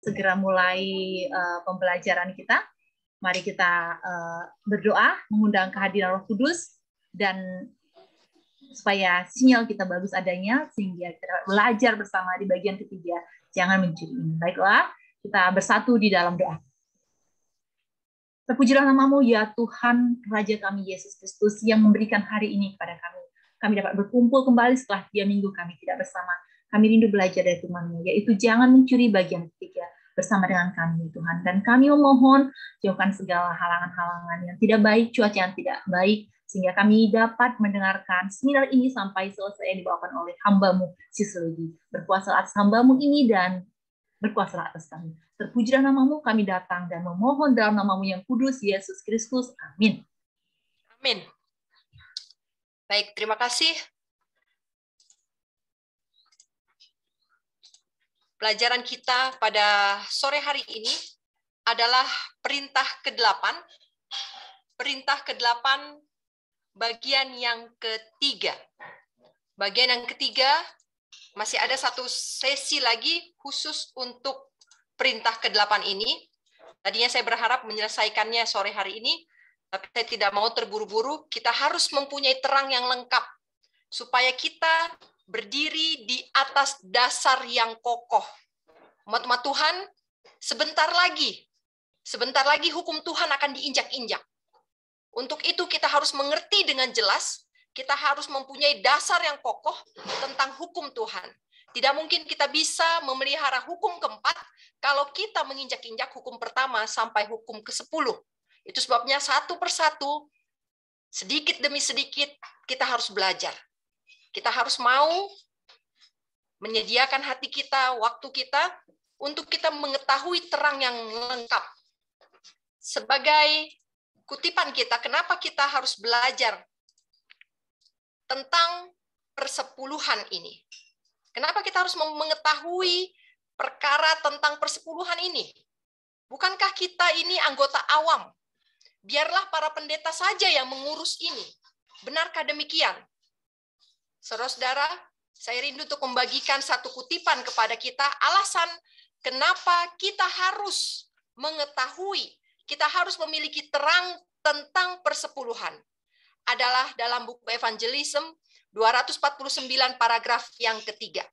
segera mulai pembelajaran kita. Mari kita berdoa, mengundang kehadiran Roh Kudus, dan supaya sinyal kita bagus adanya, sehingga kita belajar bersama di bagian ketiga. Jangan mencuri ini. Baiklah, kita bersatu di dalam doa. Terpujilah nama-Mu ya Tuhan, Raja kami Yesus Kristus, yang memberikan hari ini kepada kami. Kami dapat berkumpul kembali setelah 3 minggu kami tidak bersama. Kami rindu belajar dari firman-Mu, yaitu jangan mencuri bagian ketiga bersama dengan kami, Tuhan. Dan kami memohon, jauhkan segala halangan-halangan yang tidak baik, cuaca yang tidak baik, sehingga kami dapat mendengarkan seminar ini sampai selesai yang dibawakan oleh hamba-Mu, Sislegi. Berkuasa atas hamba-Mu ini dan berkuasa atas kami. Terpujilah nama-Mu, kami datang dan memohon dalam nama-Mu yang kudus, Yesus Kristus. Amin. Amin. Baik, terima kasih. Pelajaran kita pada sore hari ini adalah perintah ke-8. Perintah ke-8 bagian yang ketiga. Bagian yang ketiga, masih ada satu sesi lagi khusus untuk perintah ke-8 ini. Tadinya saya berharap menyelesaikannya sore hari ini, tapi saya tidak mau terburu-buru. Kita harus mempunyai terang yang lengkap, supaya kita berdiri di atas dasar yang kokoh. Umat-umat Tuhan, sebentar lagi hukum Tuhan akan diinjak-injak. Untuk itu kita harus mengerti dengan jelas, kita harus mempunyai dasar yang kokoh tentang hukum Tuhan. Tidak mungkin kita bisa memelihara hukum keempat kalau kita menginjak-injak hukum pertama sampai hukum ke-10. Itu sebabnya satu persatu, sedikit demi sedikit, kita harus belajar. Kita harus mau menyediakan hati kita, waktu kita, untuk kita mengetahui terang yang lengkap. Sebagai kutipan kita, kenapa kita harus belajar tentang persepuluhan ini? Kenapa kita harus mengetahui perkara tentang persepuluhan ini? Bukankah kita ini anggota awam? Biarlah para pendeta saja yang mengurus ini. Benarkah demikian? Saudara-saudara, saya rindu untuk membagikan satu kutipan kepada kita, alasan kenapa kita harus mengetahui, kita harus memiliki terang tentang persepuluhan. Adalah dalam buku Evangelism 249 paragraf yang ketiga.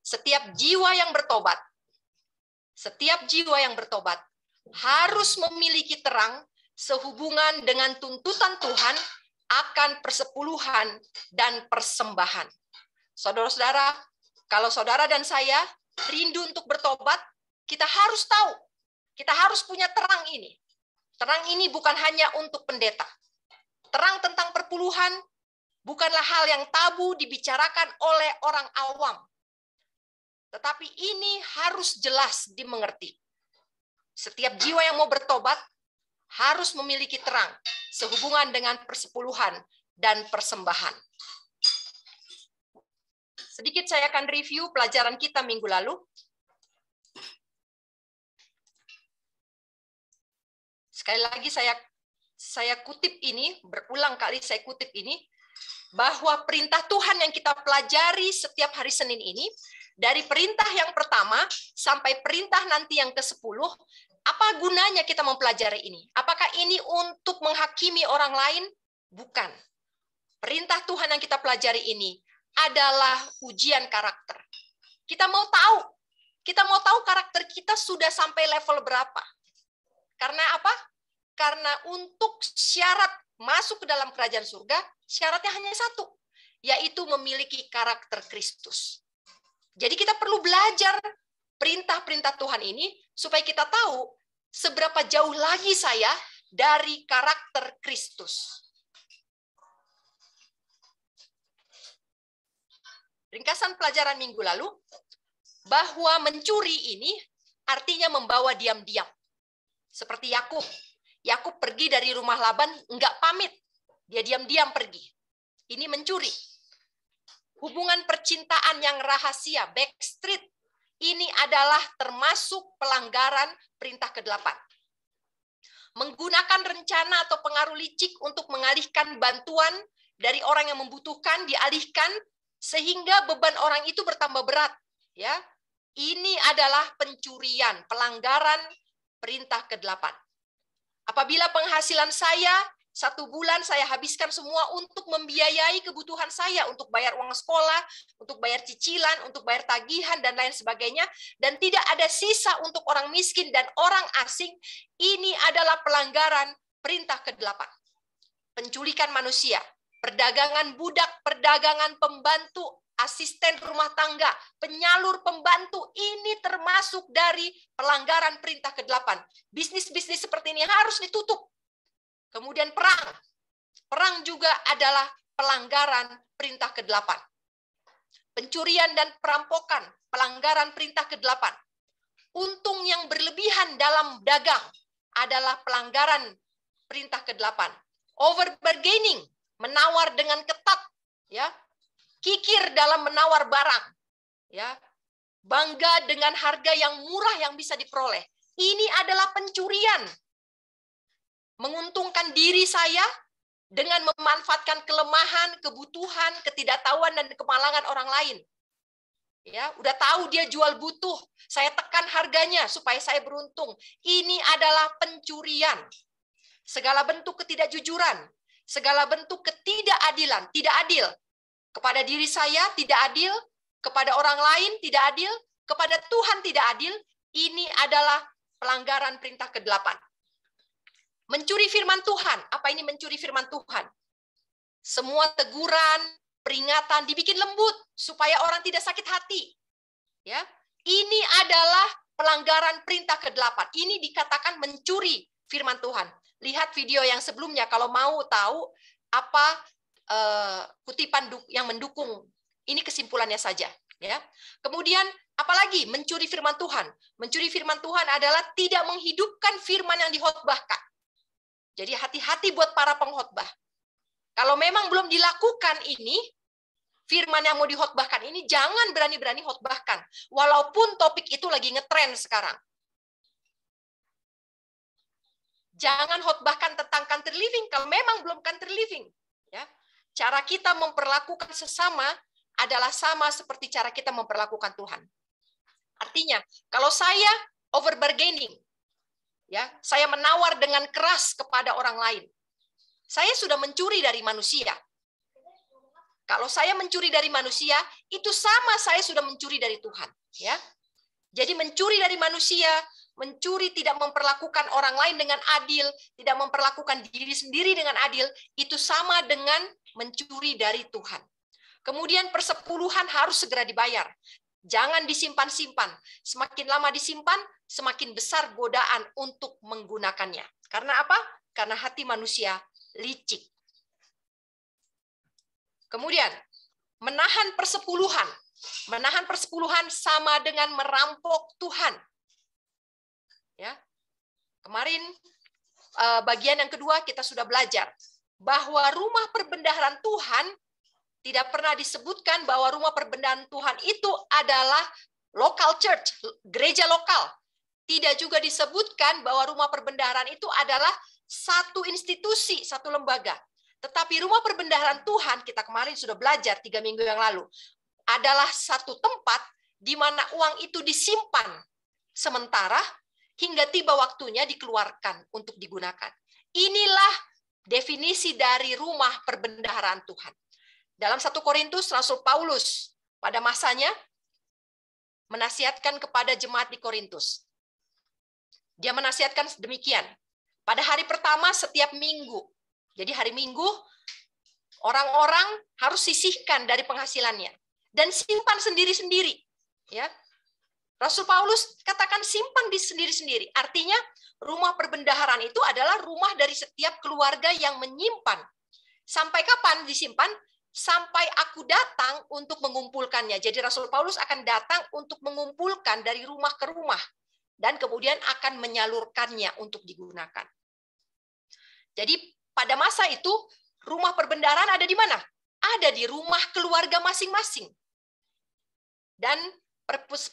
Setiap jiwa yang bertobat harus memiliki terang sehubungan dengan tuntutan Tuhan akan persepuluhan dan persembahan. Saudara-saudara, kalau saudara dan saya rindu untuk bertobat, kita harus tahu, kita harus punya terang ini. Terang ini bukan hanya untuk pendeta. Terang tentang perpuluhan bukanlah hal yang tabu dibicarakan oleh orang awam. Tetapi ini harus jelas dimengerti. Setiap jiwa yang mau bertobat harus memiliki terang sehubungan dengan persepuluhan dan persembahan. Sedikit saya akan review pelajaran kita minggu lalu. Sekali lagi saya kutip ini, berulang kali saya kutip ini, bahwa perintah Tuhan yang kita pelajari setiap hari Senin ini, dari perintah yang pertama sampai perintah nanti yang ke-10, apa gunanya kita mempelajari ini? Apakah ini untuk menghakimi orang lain? Bukan. Perintah Tuhan yang kita pelajari ini adalah ujian karakter. Kita mau tahu karakter kita sudah sampai level berapa. Karena apa? Karena untuk syarat masuk ke dalam kerajaan surga, syaratnya hanya satu, yaitu memiliki karakter Kristus. Jadi kita perlu belajar perintah-perintah Tuhan ini supaya kita tahu seberapa jauh lagi saya dari karakter Kristus. Ringkasan pelajaran minggu lalu, bahwa mencuri ini artinya membawa diam-diam. Seperti Yakub. Yakub pergi dari rumah Laban, enggak pamit. Dia diam-diam pergi. Ini mencuri. Hubungan percintaan yang rahasia, backstreet, ini adalah termasuk pelanggaran perintah ke-8. Menggunakan rencana atau pengaruh licik untuk mengalihkan bantuan dari orang yang membutuhkan, dialihkan, sehingga beban orang itu bertambah berat. Ya, Ini adalah pencurian, pelanggaran perintah ke-8. Apabila penghasilan saya 1 bulan saya habiskan semua untuk membiayai kebutuhan saya, untuk bayar uang sekolah, untuk bayar cicilan, untuk bayar tagihan, dan lain sebagainya, dan tidak ada sisa untuk orang miskin dan orang asing, ini adalah pelanggaran perintah ke-8. Penculikan manusia, perdagangan budak, perdagangan pembantu, asisten rumah tangga, penyalur pembantu, ini termasuk dari pelanggaran perintah ke-8. Bisnis-bisnis seperti ini harus ditutup. Kemudian perang. Perang juga adalah pelanggaran perintah ke-8. Pencurian dan perampokan, pelanggaran perintah ke-8. Untung yang berlebihan dalam dagang adalah pelanggaran perintah ke-8. Over bargaining, menawar dengan ketat, ya. Kikir dalam menawar barang, ya, bangga dengan harga yang murah yang bisa diperoleh. Ini adalah pencurian. Menguntungkan diri saya dengan memanfaatkan kelemahan, kebutuhan, ketidaktahuan, dan kemalangan orang lain. Ya, udah tahu dia jual butuh, saya tekan harganya supaya saya beruntung. Ini adalah pencurian. Segala bentuk ketidakjujuran, segala bentuk ketidakadilan, tidak adil. Kepada diri saya tidak adil, kepada orang lain tidak adil, kepada Tuhan tidak adil, ini adalah pelanggaran perintah ke-8. Mencuri firman Tuhan. Apa ini mencuri firman Tuhan? Semua teguran, peringatan dibikin lembut supaya orang tidak sakit hati. Ya, ini adalah pelanggaran perintah ke-8. Ini dikatakan mencuri firman Tuhan. Lihat video yang sebelumnya kalau mau tahu apa kutipan yang mendukung. Ini kesimpulannya saja, ya. Kemudian apalagi mencuri firman Tuhan? Mencuri firman Tuhan adalah tidak menghidupkan firman yang dikhotbahkan. Jadi hati-hati buat para pengkhotbah. Kalau memang belum dilakukan ini, firman yang mau dikhotbahkan ini jangan berani-berani khotbahkan, walaupun topik itu lagi ngetren sekarang. Jangan khotbahkan tentang country living kalau memang belum country living, ya. Cara kita memperlakukan sesama adalah sama seperti cara kita memperlakukan Tuhan. Artinya, kalau saya over bargaining, ya, saya menawar dengan keras kepada orang lain, saya sudah mencuri dari manusia. Kalau saya mencuri dari manusia, itu sama saya sudah mencuri dari Tuhan. Ya, jadi mencuri dari manusia, mencuri tidak memperlakukan orang lain dengan adil, tidak memperlakukan diri sendiri dengan adil, itu sama dengan mencuri dari Tuhan. Kemudian persepuluhan harus segera dibayar. Jangan disimpan-simpan. Semakin lama disimpan, semakin besar godaan untuk menggunakannya. Karena apa? Karena hati manusia licik. Kemudian, menahan persepuluhan. Menahan persepuluhan sama dengan merampok Tuhan. Ya. Kemarin bagian yang kedua kita sudah belajar bahwa rumah perbendaharaan Tuhan tidak pernah disebutkan bahwa rumah perbendaharaan Tuhan itu adalah local church, gereja lokal. Tidak juga disebutkan bahwa rumah perbendaharaan itu adalah satu institusi, satu lembaga. Tetapi rumah perbendaharaan Tuhan, kita kemarin sudah belajar 3 minggu yang lalu, adalah satu tempat di mana uang itu disimpan sementara hingga tiba waktunya dikeluarkan untuk digunakan. Inilah definisi dari rumah perbendaharaan Tuhan. Dalam 1 Korintus, Rasul Paulus pada masanya menasihatkan kepada jemaat di Korintus. Dia menasihatkan demikian. Pada hari pertama setiap minggu. Jadi hari Minggu, orang-orang harus sisihkan dari penghasilannya. Dan simpan sendiri-sendiri. Ya. Rasul Paulus katakan simpan di sendiri-sendiri. Artinya rumah perbendaharaan itu adalah rumah dari setiap keluarga yang menyimpan. Sampai kapan disimpan? Sampai aku datang untuk mengumpulkannya. Jadi Rasul Paulus akan datang untuk mengumpulkan dari rumah ke rumah. Dan kemudian akan menyalurkannya untuk digunakan. Jadi pada masa itu rumah perbendaharaan ada di mana? Ada di rumah keluarga masing-masing. Dan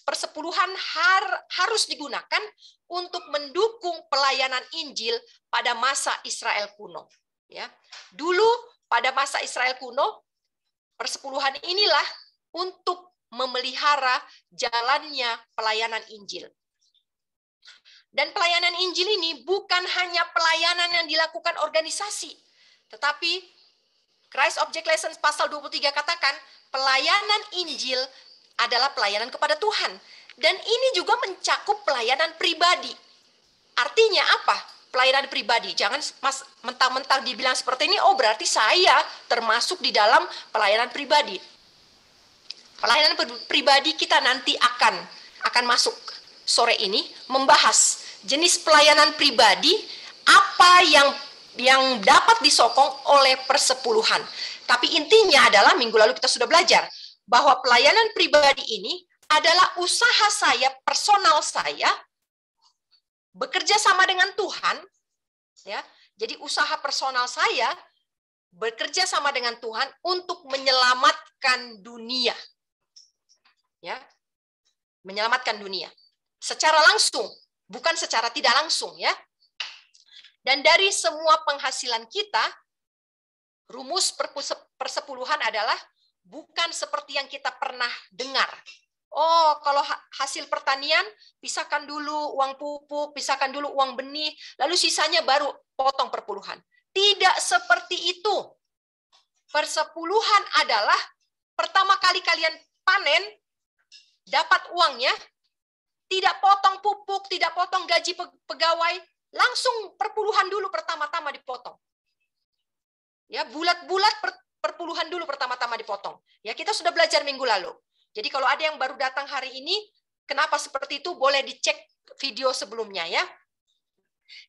persepuluhan harus digunakan untuk mendukung pelayanan Injil pada masa Israel kuno. Ya, dulu pada masa Israel kuno persepuluhan inilah untuk memelihara jalannya pelayanan Injil. Dan pelayanan Injil ini bukan hanya pelayanan yang dilakukan organisasi, tetapi Christ Object Lessons pasal 23 katakan pelayanan Injil adalah pelayanan kepada Tuhan. Dan ini juga mencakup pelayanan pribadi. Artinya apa? Pelayanan pribadi. Jangan mentang-mentang dibilang seperti ini, oh berarti saya termasuk di dalam pelayanan pribadi. Pelayanan pribadi kita nanti akan masuk sore ini membahas jenis pelayanan pribadi apa yang dapat disokong oleh persepuluhan. Tapi intinya adalah minggu lalu kita sudah belajar bahwa pelayanan pribadi ini adalah usaha saya, personal saya bekerja sama dengan Tuhan, ya. Jadi usaha personal saya bekerja sama dengan Tuhan untuk menyelamatkan dunia. Ya. Menyelamatkan dunia. Secara langsung, bukan secara tidak langsung, ya. Dan dari semua penghasilan kita, rumus persepuluhan adalah bukan seperti yang kita pernah dengar. Oh, kalau hasil pertanian, pisahkan dulu uang pupuk, pisahkan dulu uang benih, lalu sisanya baru potong perpuluhan. Tidak seperti itu. Persepuluhan adalah pertama kali kalian panen, dapat uangnya, tidak potong pupuk, tidak potong gaji pegawai, langsung perpuluhan dulu pertama-tama dipotong. Ya, bulat-bulat perpuluhan dulu pertama-tama dipotong. Ya, kita sudah belajar minggu lalu. Jadi kalau ada yang baru datang hari ini, kenapa seperti itu, boleh dicek video sebelumnya, ya.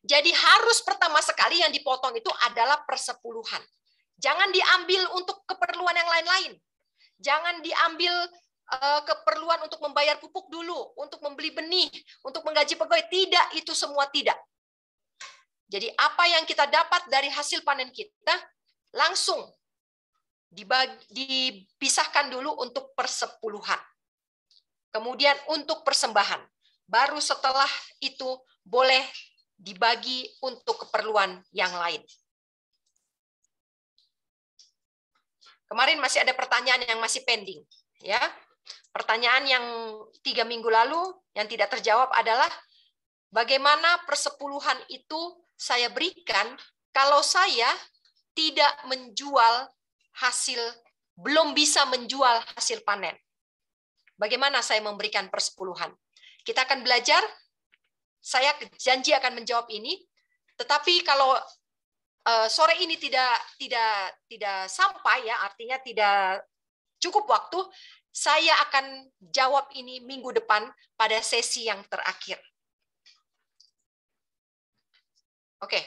Jadi harus pertama sekali yang dipotong itu adalah persepuluhan. Jangan diambil untuk keperluan yang lain-lain. Jangan diambil keperluan untuk membayar pupuk dulu, untuk membeli benih, untuk menggaji pegawai. Tidak, itu semua tidak. Jadi apa yang kita dapat dari hasil panen kita, langsung dipisahkan dulu untuk persepuluhan. Kemudian untuk persembahan. Baru setelah itu boleh dibagi untuk keperluan yang lain. Kemarin masih ada pertanyaan yang masih pending. Ya, pertanyaan yang 3 minggu lalu yang tidak terjawab adalah bagaimana persepuluhan itu saya berikan kalau saya tidak menjual hasil, belum bisa menjual hasil panen. Bagaimana saya memberikan persepuluhan? Kita akan belajar, saya janji akan menjawab ini, tetapi kalau sore ini tidak sampai, ya, artinya tidak cukup waktu, saya akan jawab ini minggu depan pada sesi yang terakhir. Oke,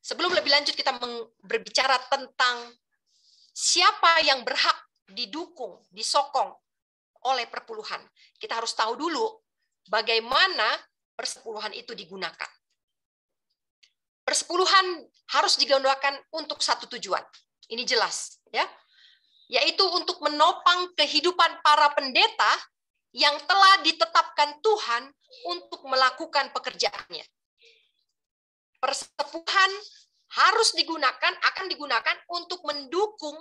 sebelum lebih lanjut kita berbicara tentang siapa yang berhak didukung, disokong oleh perpuluhan. Kita harus tahu dulu bagaimana persepuluhan itu digunakan. Persepuluhan harus digunakan untuk satu tujuan. Ini jelas, ya. Yaitu untuk menopang kehidupan para pendeta yang telah ditetapkan Tuhan untuk melakukan pekerjaannya. Persepuluhan akan digunakan untuk mendukung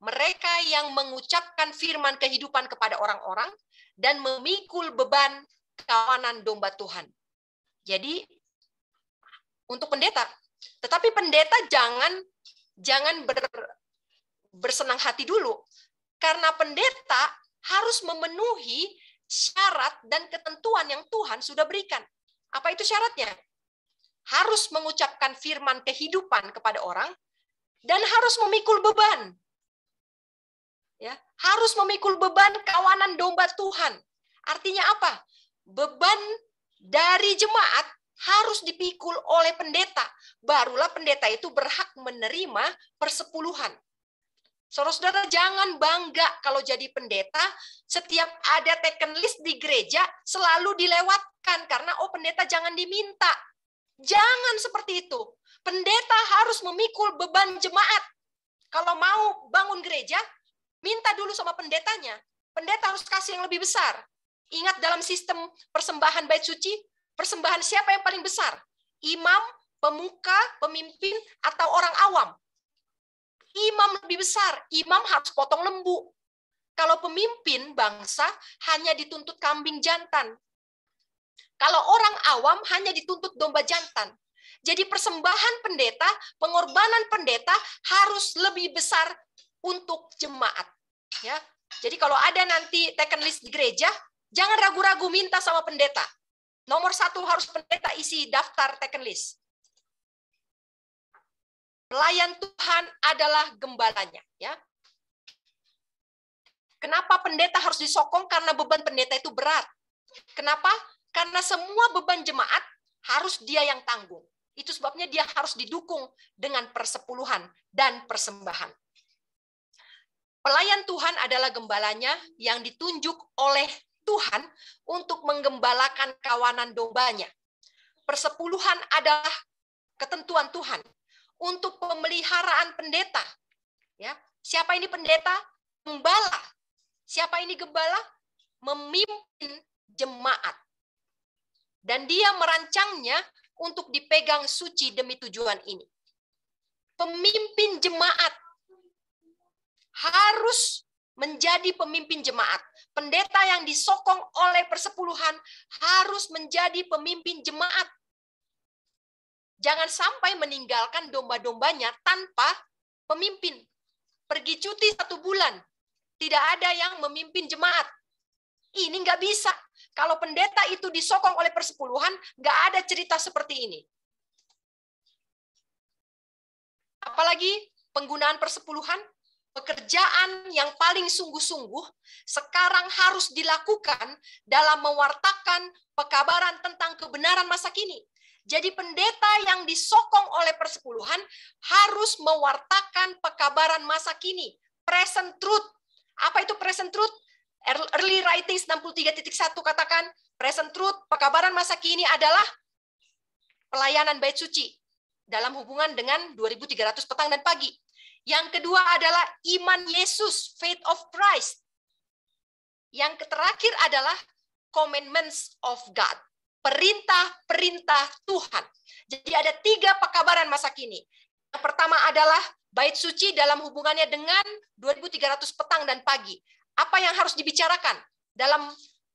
mereka yang mengucapkan firman kehidupan kepada orang-orang dan memikul beban kawanan domba Tuhan. Jadi untuk pendeta, tetapi pendeta jangan bersenang hati dulu, karena pendeta harus memenuhi syarat dan ketentuan yang Tuhan sudah berikan. Apa itu syaratnya? Harus mengucapkan firman kehidupan kepada orang dan harus memikul beban. Ya, harus memikul beban kawanan domba Tuhan. Artinya apa? Beban dari jemaat harus dipikul oleh pendeta. Barulah pendeta itu berhak menerima persepuluhan. Saudara-saudara, jangan bangga kalau jadi pendeta, setiap ada taken list di gereja selalu dilewatkan karena pendeta jangan diminta. Jangan seperti itu. Pendeta harus memikul beban jemaat. Kalau mau bangun gereja, minta dulu sama pendetanya. Pendeta harus kasih yang lebih besar. Ingat dalam sistem persembahan bait suci, persembahan siapa yang paling besar? Imam, pemuka, pemimpin, atau orang awam? Imam lebih besar. Imam harus potong lembu. Kalau pemimpin bangsa hanya dituntut kambing jantan. Kalau orang awam hanya dituntut domba jantan. Jadi persembahan pendeta, pengorbanan pendeta harus lebih besar untuk jemaat. Ya. Jadi kalau ada nanti taken list di gereja, jangan ragu-ragu minta sama pendeta. Nomor 1 harus pendeta isi daftar taken list. Pelayan Tuhan adalah gembalanya. Ya. Kenapa pendeta harus disokong? Karena beban pendeta itu berat. Kenapa? Karena semua beban jemaat harus dia yang tanggung. Itu sebabnya dia harus didukung dengan persepuluhan dan persembahan. Pelayan Tuhan adalah gembalanya yang ditunjuk oleh Tuhan untuk menggembalakan kawanan dombanya. Persepuluhan adalah ketentuan Tuhan untuk pemeliharaan pendeta. Ya, siapa ini pendeta? Gembala. Siapa ini gembala? Memimpin jemaat. Dan dia merancangnya untuk dipegang suci demi tujuan ini. Pemimpin jemaat harus menjadi pemimpin jemaat. Pendeta yang disokong oleh persepuluhan harus menjadi pemimpin jemaat. Jangan sampai meninggalkan domba-dombanya tanpa pemimpin. Pergi cuti 1 bulan. Tidak ada yang memimpin jemaat. Ini nggak bisa. Kalau pendeta itu disokong oleh persepuluhan, nggak ada cerita seperti ini. Apalagi penggunaan persepuluhan, pekerjaan yang paling sungguh-sungguh sekarang harus dilakukan dalam mewartakan pekabaran tentang kebenaran masa kini. Jadi pendeta yang disokong oleh persepuluhan harus mewartakan pekabaran masa kini. Present truth. Apa itu present truth? Early Writings 63.1 katakan, present truth, pekabaran masa kini adalah pelayanan bait suci dalam hubungan dengan 2.300 petang dan pagi. Yang kedua adalah iman Yesus, faith of Christ. Yang terakhir adalah commandments of God, perintah-perintah Tuhan. Jadi ada 3 pekabaran masa kini. Yang pertama adalah bait suci dalam hubungannya dengan 2.300 petang dan pagi. Apa yang harus dibicarakan dalam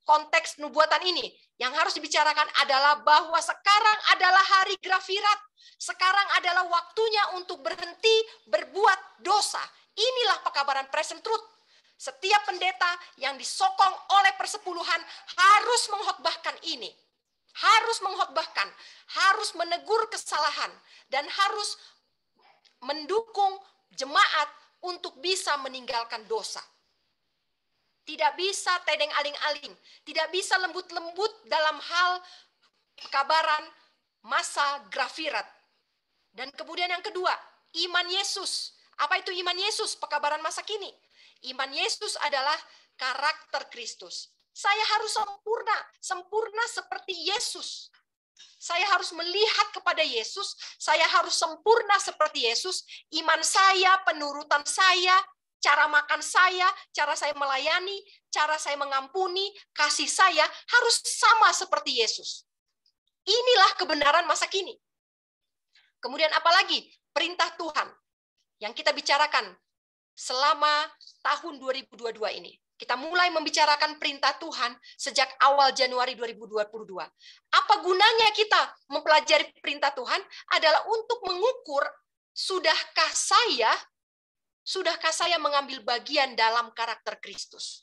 konteks nubuatan ini? Yang harus dibicarakan adalah bahwa sekarang adalah hari grafirat. Sekarang adalah waktunya untuk berhenti berbuat dosa. Inilah pekabaran present truth. Setiap pendeta yang disokong oleh persepuluhan harus mengkhotbahkan ini. Harus mengkhotbahkan, harus menegur kesalahan, dan harus mendukung jemaat untuk bisa meninggalkan dosa. Tidak bisa tedeng aling-aling, tidak bisa lembut-lembut dalam hal pekabaran masa grafirat. Dan kemudian yang kedua, iman Yesus. Apa itu iman Yesus? Pekabaran masa kini. Iman Yesus adalah karakter Kristus. Saya harus sempurna, sempurna seperti Yesus. Saya harus melihat kepada Yesus, saya harus sempurna seperti Yesus. Iman saya, penurutan saya, cara makan saya, cara saya melayani, cara saya mengampuni, kasih saya harus sama seperti Yesus. Inilah kebenaran masa kini. Kemudian apalagi? Perintah Tuhan yang kita bicarakan selama tahun 2022 ini. Kita mulai membicarakan perintah Tuhan sejak awal Januari 2022. Apa gunanya kita mempelajari perintah Tuhan? Adalah untuk mengukur, sudahkah saya mengambil bagian dalam karakter Kristus?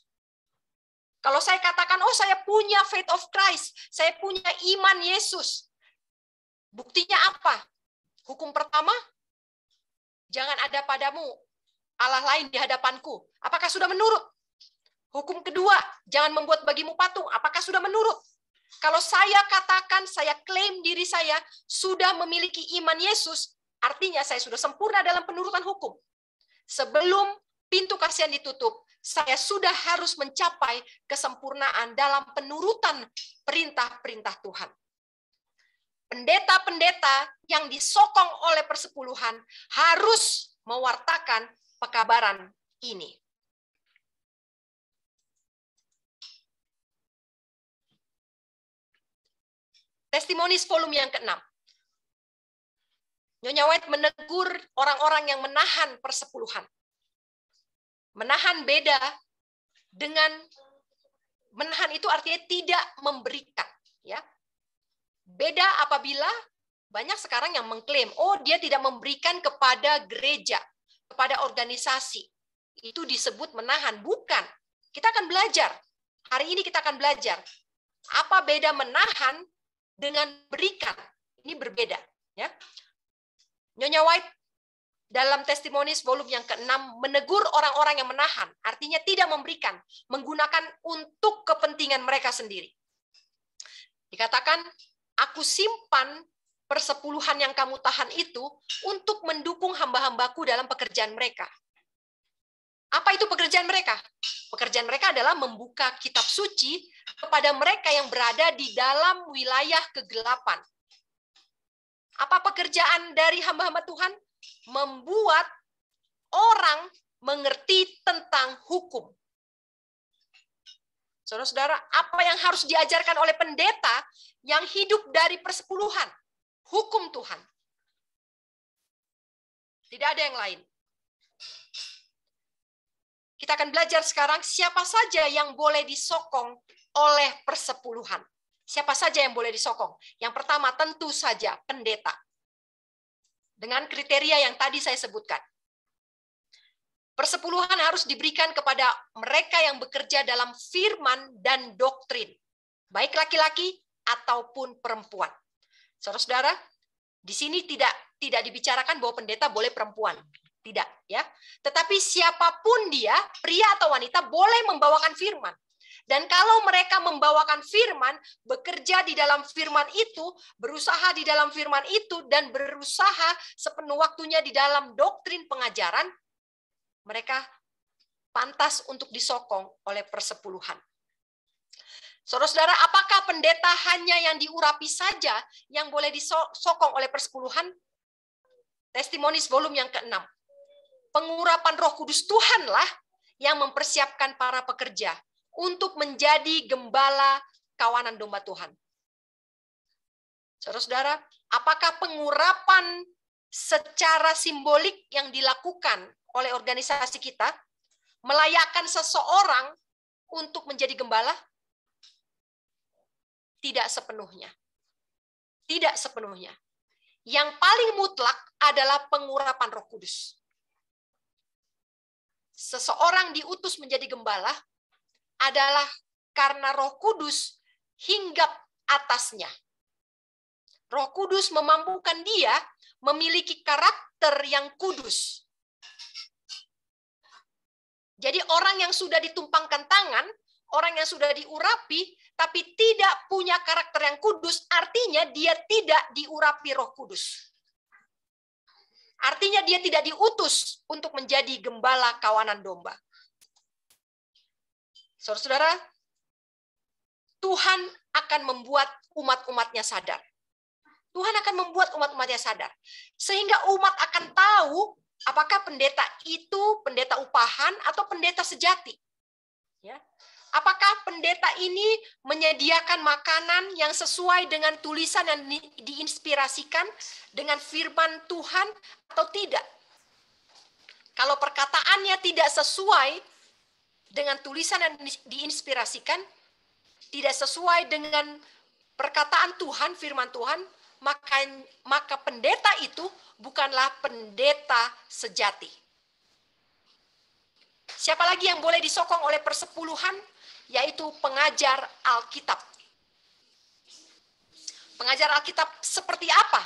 Kalau saya katakan, oh saya punya faith of Christ, saya punya iman Yesus. Buktinya apa? Hukum pertama, jangan ada padamu Allah lain di hadapanku. Apakah sudah menurut? Hukum kedua, jangan membuat bagimu patung. Apakah sudah menurut? Kalau saya katakan, saya klaim diri saya sudah memiliki iman Yesus, artinya saya sudah sempurna dalam penurutan hukum. Sebelum pintu kasihan ditutup, saya sudah harus mencapai kesempurnaan dalam penurutan perintah-perintah Tuhan. Pendeta-pendeta yang disokong oleh persepuluhan harus mewartakan pekabaran ini. Testimonies volume yang ke-6. Nyonya White menegur orang-orang yang menahan persepuluhan. Menahan beda dengan menahan itu artinya tidak memberikan, ya. Beda apabila banyak sekarang yang mengklaim, oh dia tidak memberikan kepada gereja, kepada organisasi. Itu disebut menahan. Bukan. Kita akan belajar. Hari ini kita akan belajar. Apa beda menahan dengan berikan? Ini berbeda. Ya. Nyonya White dalam Testimonies volume yang ke-6 menegur orang-orang yang menahan. Artinya tidak memberikan. Menggunakan untuk kepentingan mereka sendiri. Dikatakan, aku simpan persepuluhan yang kamu tahan itu untuk mendukung hamba-hambaku dalam pekerjaan mereka. Apa itu pekerjaan mereka? Pekerjaan mereka adalah membuka kitab suci kepada mereka yang berada di dalam wilayah kegelapan. Apa pekerjaan dari hamba-hamba Tuhan? Membuat orang mengerti tentang hukum. Saudara-saudara, apa yang harus diajarkan oleh pendeta yang hidup dari persepuluhan? Hukum Tuhan. Tidak ada yang lain. Kita akan belajar sekarang siapa saja yang boleh disokong oleh persepuluhan. Siapa saja yang boleh disokong? Yang pertama tentu saja pendeta. Dengan kriteria yang tadi saya sebutkan. Persepuluhan harus diberikan kepada mereka yang bekerja dalam firman dan doktrin. Baik laki-laki ataupun perempuan. Saudara-saudara, di sini tidak dibicarakan bahwa pendeta boleh perempuan. Tidak, ya. Tetapi siapapun dia, pria atau wanita, boleh membawakan firman. Dan kalau mereka membawakan firman, bekerja di dalam firman itu, berusaha di dalam firman itu, dan berusaha sepenuh waktunya di dalam doktrin pengajaran, mereka pantas untuk disokong oleh persepuluhan. Saudara-saudara, apakah pendeta hanya yang diurapi saja yang boleh disokong oleh persepuluhan? Testimonies volume yang ke-6. Pengurapan Roh Kudus Tuhanlah yang mempersiapkan para pekerja untuk menjadi gembala kawanan domba Tuhan. Saudara-saudara, apakah pengurapan secara simbolik yang dilakukan oleh organisasi kita melayakkan seseorang untuk menjadi gembala? Tidak sepenuhnya. Tidak sepenuhnya. Yang paling mutlak adalah pengurapan Roh Kudus. Seseorang diutus menjadi gembala adalah karena Roh Kudus hinggap atasnya. Roh Kudus memampukan dia memiliki karakter yang kudus. Jadi orang yang sudah ditumpangkan tangan, orang yang sudah diurapi, tapi tidak punya karakter yang kudus, artinya dia tidak diurapi Roh Kudus. Artinya dia tidak diutus untuk menjadi gembala kawanan domba. Saudara-saudara, Tuhan akan membuat umat-umatnya sadar. Tuhan akan membuat umat-umatnya sadar. Sehingga umat akan tahu apakah pendeta itu pendeta upahan atau pendeta sejati. Ya. Apakah pendeta ini menyediakan makanan yang sesuai dengan tulisan yang diinspirasikan dengan firman Tuhan atau tidak? Kalau perkataannya tidak sesuai dengan tulisan yang diinspirasikan, tidak sesuai dengan perkataan Tuhan, firman Tuhan, maka pendeta itu bukanlah pendeta sejati. Siapa lagi yang boleh disokong oleh persepuluhan? Yaitu pengajar Alkitab. Pengajar Alkitab seperti apa?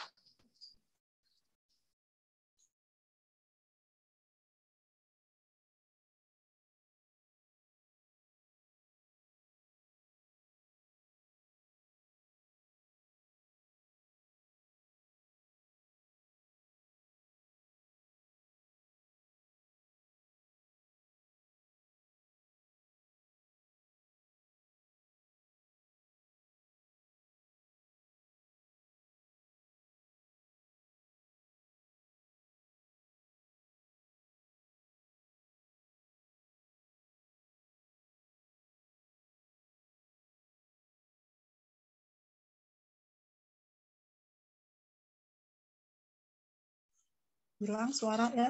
Hilang suara ya.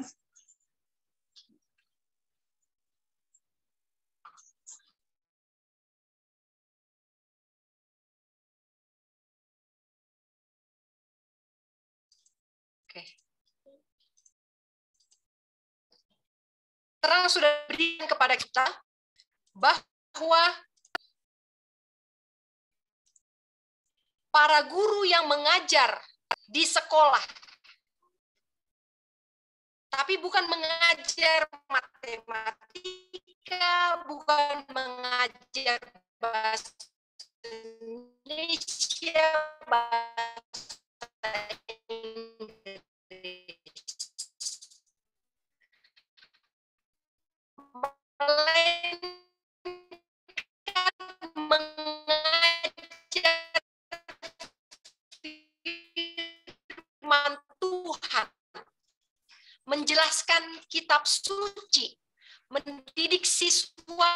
Oke. Terang sudah diberikan kepada kita bahwa para guru yang mengajar di sekolah, tapi bukan mengajar matematika, bukan mengajar bahasa Indonesia, bahasa Inggris, melainkan mengajar firman Tuhan, menjelaskan kitab suci, mendidik siswa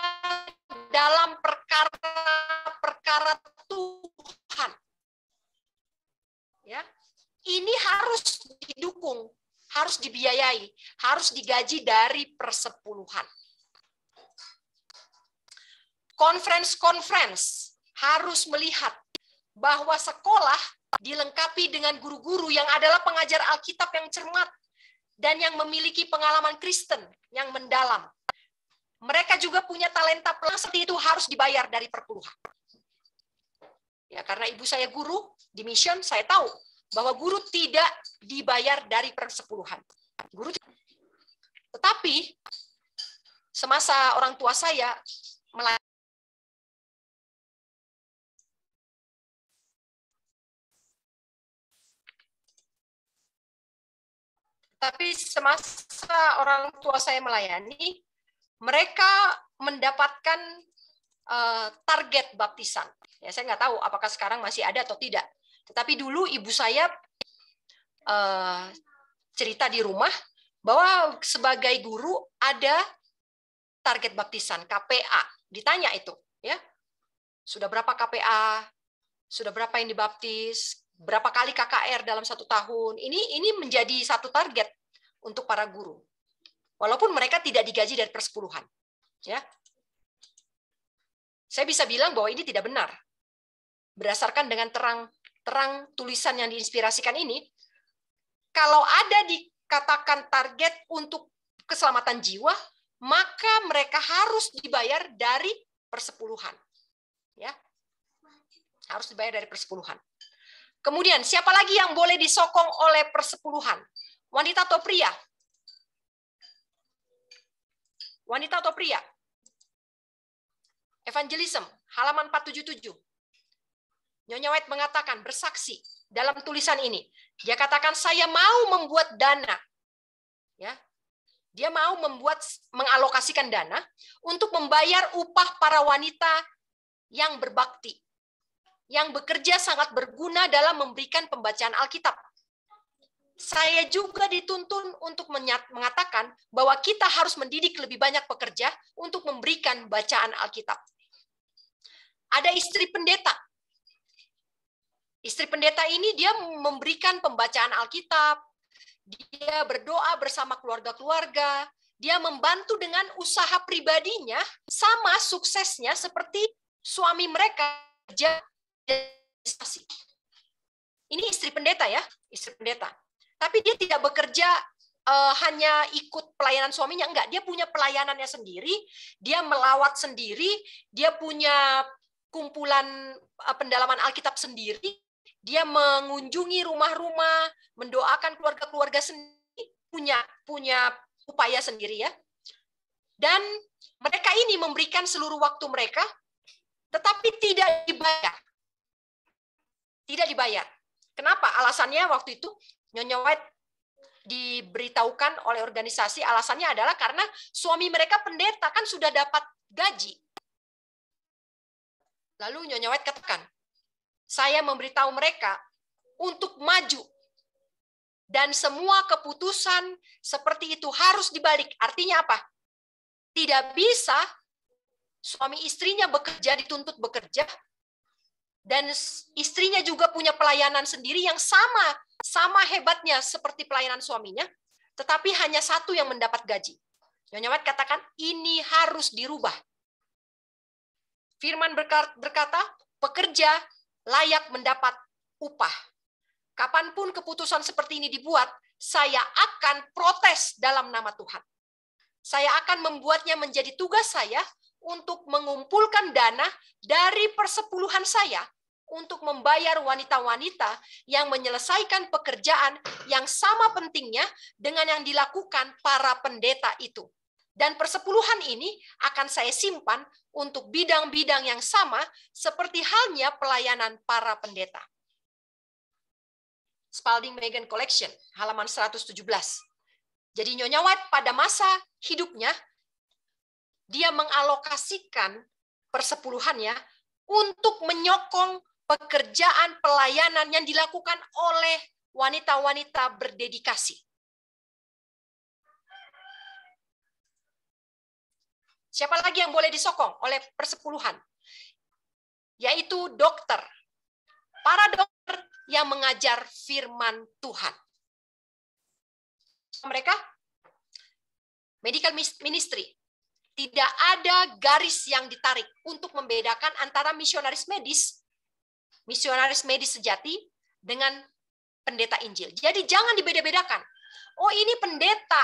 dalam perkara-perkara Tuhan. Ya, ini harus didukung, harus dibiayai, harus digaji dari persepuluhan. Conference harus melihat bahwa sekolah dilengkapi dengan guru-guru yang adalah pengajar Alkitab yang cermat dan yang memiliki pengalaman Kristen yang mendalam. Mereka juga punya talenta seperti itu, harus dibayar dari perpuluhan. Ya, karena ibu saya guru di mission, saya tahu bahwa guru tidak dibayar dari persepuluhan. Guru, tetapi semasa orang tua saya melayani, mereka mendapatkan target baptisan. Ya, saya nggak tahu apakah sekarang masih ada atau tidak. Tetapi dulu ibu saya cerita di rumah bahwa sebagai guru ada target baptisan, KPA. Ditanya itu, ya, sudah berapa KPA, sudah berapa yang dibaptis, berapa kali KKR dalam 1 tahun. Ini menjadi satu target untuk para guru. Walaupun mereka tidak digaji dari persepuluhan. Ya. Saya bisa bilang bahwa ini tidak benar. Berdasarkan dengan terang tulisan yang diinspirasikan ini, kalau ada dikatakan target untuk keselamatan jiwa, maka mereka harus dibayar dari persepuluhan. Ya. Harus dibayar dari persepuluhan. Kemudian, siapa lagi yang boleh disokong oleh persepuluhan? Wanita atau pria? Wanita atau pria? Evangelism, halaman 477. Nyonya White mengatakan, bersaksi dalam tulisan ini. Dia katakan, saya mau membuat dana. Ya, dia mau mengalokasikan dana untuk membayar upah para wanita yang berbakti, yang bekerja sangat berguna dalam memberikan pembacaan Alkitab. Saya juga dituntun untuk mengatakan bahwa kita harus mendidik lebih banyak pekerja untuk memberikan bacaan Alkitab. Ada istri pendeta. Istri pendeta ini dia memberikan pembacaan Alkitab, dia berdoa bersama keluarga-keluarga, dia membantu dengan usaha pribadinya sama suksesnya seperti suami mereka kerja. Ini istri pendeta ya, istri pendeta. Tapi dia tidak bekerja hanya ikut pelayanan suaminya, enggak. Dia punya pelayanannya sendiri, dia melawat sendiri, dia punya kumpulan pendalaman Alkitab sendiri, dia mengunjungi rumah-rumah, mendoakan keluarga-keluarga sendiri, punya upaya sendiri ya. Dan mereka ini memberikan seluruh waktu mereka, tetapi tidak dibayar. Tidak dibayar. Kenapa? Alasannya waktu itu Nyonya White diberitahukan oleh organisasi, alasannya adalah karena suami mereka pendeta kan sudah dapat gaji. Lalu Nyonya White katakan, saya memberitahu mereka untuk maju. Dan semua keputusan seperti itu harus dibalik. Artinya apa? Tidak bisa suami istrinya bekerja, dituntut bekerja, dan istrinya juga punya pelayanan sendiri yang sama hebatnya seperti pelayanan suaminya, tetapi hanya satu yang mendapat gaji. Nyonya White katakan, ini harus dirubah. Firman berkata, pekerja layak mendapat upah. kapanpun keputusan seperti ini dibuat, saya akan protes dalam nama Tuhan. Saya akan membuatnya menjadi tugas saya untuk mengumpulkan dana dari persepuluhan saya untuk membayar wanita-wanita yang menyelesaikan pekerjaan yang sama pentingnya dengan yang dilakukan para pendeta itu. Dan persepuluhan ini akan saya simpan untuk bidang-bidang yang sama seperti halnya pelayanan para pendeta. Spalding Magan Collection, halaman 117. Jadi Nyonya White pada masa hidupnya, dia mengalokasikan persepuluhannya untuk menyokong pekerjaan pelayanan yang dilakukan oleh wanita-wanita berdedikasi. Siapa lagi yang boleh disokong oleh persepuluhan? Yaitu dokter. Para dokter yang mengajar firman Tuhan. Mereka medical ministry. Tidak ada garis yang ditarik untuk membedakan antara misionaris medis sejati dengan pendeta Injil. Jadi jangan dibeda-bedakan. Oh, ini pendeta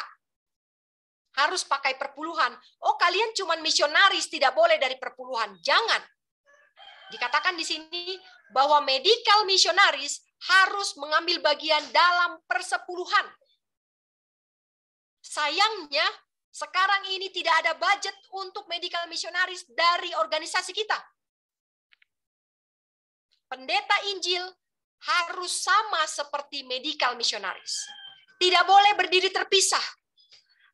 harus pakai perpuluhan. Oh, kalian cuma misionaris, tidak boleh dari perpuluhan. Jangan. Dikatakan di sini bahwa medical missionaries harus mengambil bagian dalam persepuluhan. Sayangnya, sekarang ini tidak ada budget untuk medical missionaries dari organisasi kita. Pendeta Injil harus sama seperti medical missionaries. Tidak boleh berdiri terpisah.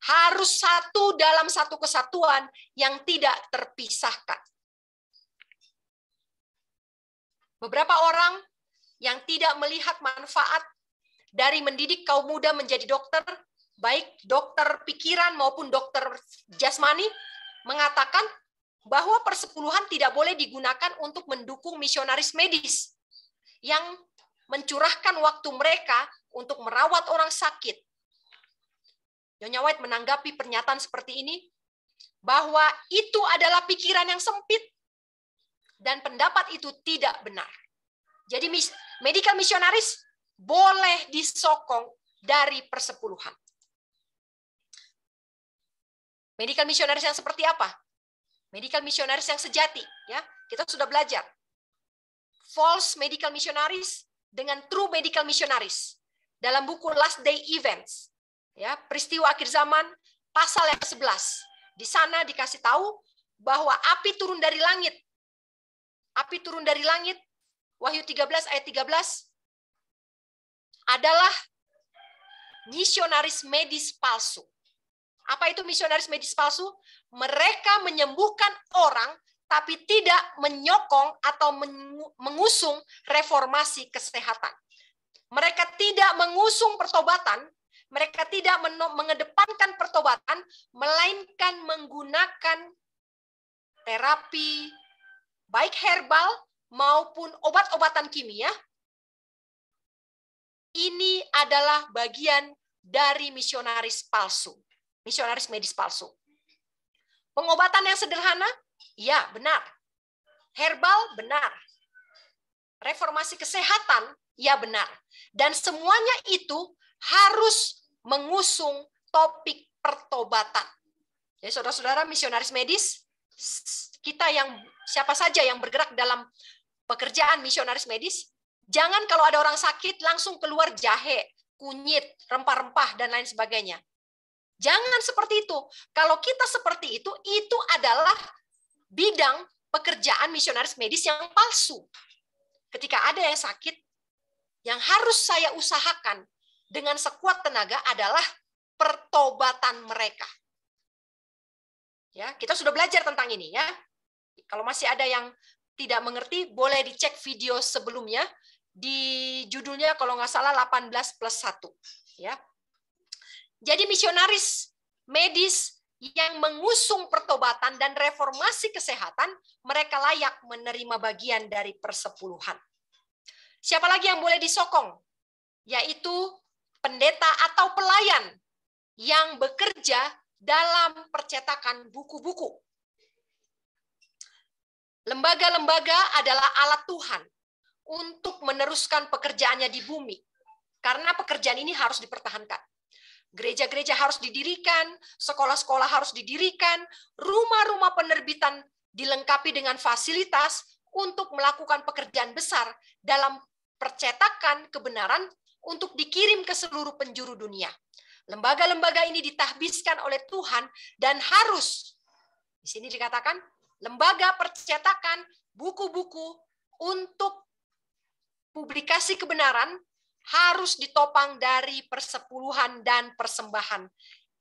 Harus satu dalam satu kesatuan yang tidak terpisahkan. Beberapa orang yang tidak melihat manfaat dari mendidik kaum muda menjadi dokter, baik dokter pikiran maupun dokter jasmani, mengatakan bahwa persepuluhan tidak boleh digunakan untuk mendukung misionaris medis yang mencurahkan waktu mereka untuk merawat orang sakit. Nyonya White menanggapi pernyataan seperti ini, bahwa itu adalah pikiran yang sempit dan pendapat itu tidak benar. Jadi medical missionaries boleh disokong dari persepuluhan. Medical missionaries yang seperti apa? Medical missionaries yang sejati, ya. Kita sudah belajar. False medical missionaries dengan true medical missionaries. Dalam buku Last Day Events, ya, peristiwa akhir zaman, pasal yang ke-11. Di sana dikasih tahu bahwa api turun dari langit. Api turun dari langit, Wahyu 13 ayat 13, adalah misionaris medis palsu. Apa itu misionaris medis palsu? Mereka menyembuhkan orang, tapi tidak menyokong atau mengusung reformasi kesehatan. Mereka tidak mengusung pertobatan, mereka tidak mengedepankan pertobatan, melainkan menggunakan terapi, baik herbal maupun obat-obatan kimia. Ini adalah bagian dari misionaris palsu, misionaris medis palsu. Pengobatan yang sederhana, ya benar. Herbal, benar. Reformasi kesehatan, ya benar. Dan semuanya itu harus mengusung topik pertobatan. Jadi saudara-saudara misionaris medis, kita yang siapa saja yang bergerak dalam pekerjaan misionaris medis, jangan kalau ada orang sakit langsung keluar jahe, kunyit, rempah-rempah, dan lain sebagainya. Jangan seperti itu. Kalau kita seperti itu adalah bidang pekerjaan misionaris medis yang palsu. Ketika ada yang sakit, yang harus saya usahakan dengan sekuat tenaga adalah pertobatan mereka. Ya, kita sudah belajar tentang ini, ya. Kalau masih ada yang tidak mengerti, boleh dicek video sebelumnya. Di judulnya kalau nggak salah 18+1. Ya. Jadi misionaris medis yang mengusung pertobatan dan reformasi kesehatan, mereka layak menerima bagian dari persepuluhan. Siapa lagi yang boleh disokong? Yaitu pendeta atau pelayan yang bekerja dalam percetakan buku-buku. Lembaga-lembaga adalah alat Tuhan untuk meneruskan pekerjaannya di bumi. Karena pekerjaan ini harus dipertahankan. Gereja-gereja harus didirikan, sekolah-sekolah harus didirikan, rumah-rumah penerbitan dilengkapi dengan fasilitas untuk melakukan pekerjaan besar dalam percetakan kebenaran untuk dikirim ke seluruh penjuru dunia. Lembaga-lembaga ini ditahbiskan oleh Tuhan dan harus, di sini dikatakan, lembaga percetakan buku-buku untuk publikasi kebenaran harus ditopang dari persepuluhan dan persembahan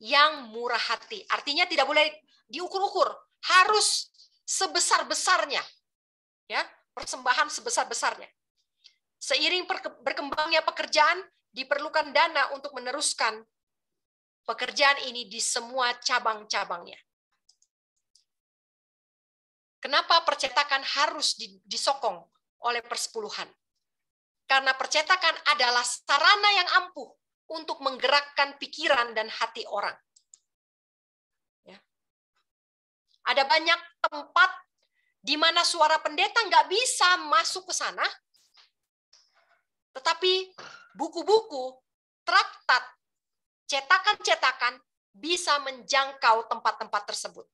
yang murah hati. Artinya tidak boleh diukur-ukur, harus sebesar-besarnya. Ya, persembahan sebesar-besarnya. Seiring berkembangnya pekerjaan, diperlukan dana untuk meneruskan pekerjaan ini di semua cabang-cabangnya. Kenapa percetakan harus disokong oleh persepuluhan? Karena percetakan adalah sarana yang ampuh untuk menggerakkan pikiran dan hati orang. Ya. Ada banyak tempat di mana suara pendeta nggak bisa masuk ke sana, tetapi buku-buku, traktat, cetakan-cetakan bisa menjangkau tempat-tempat tersebut.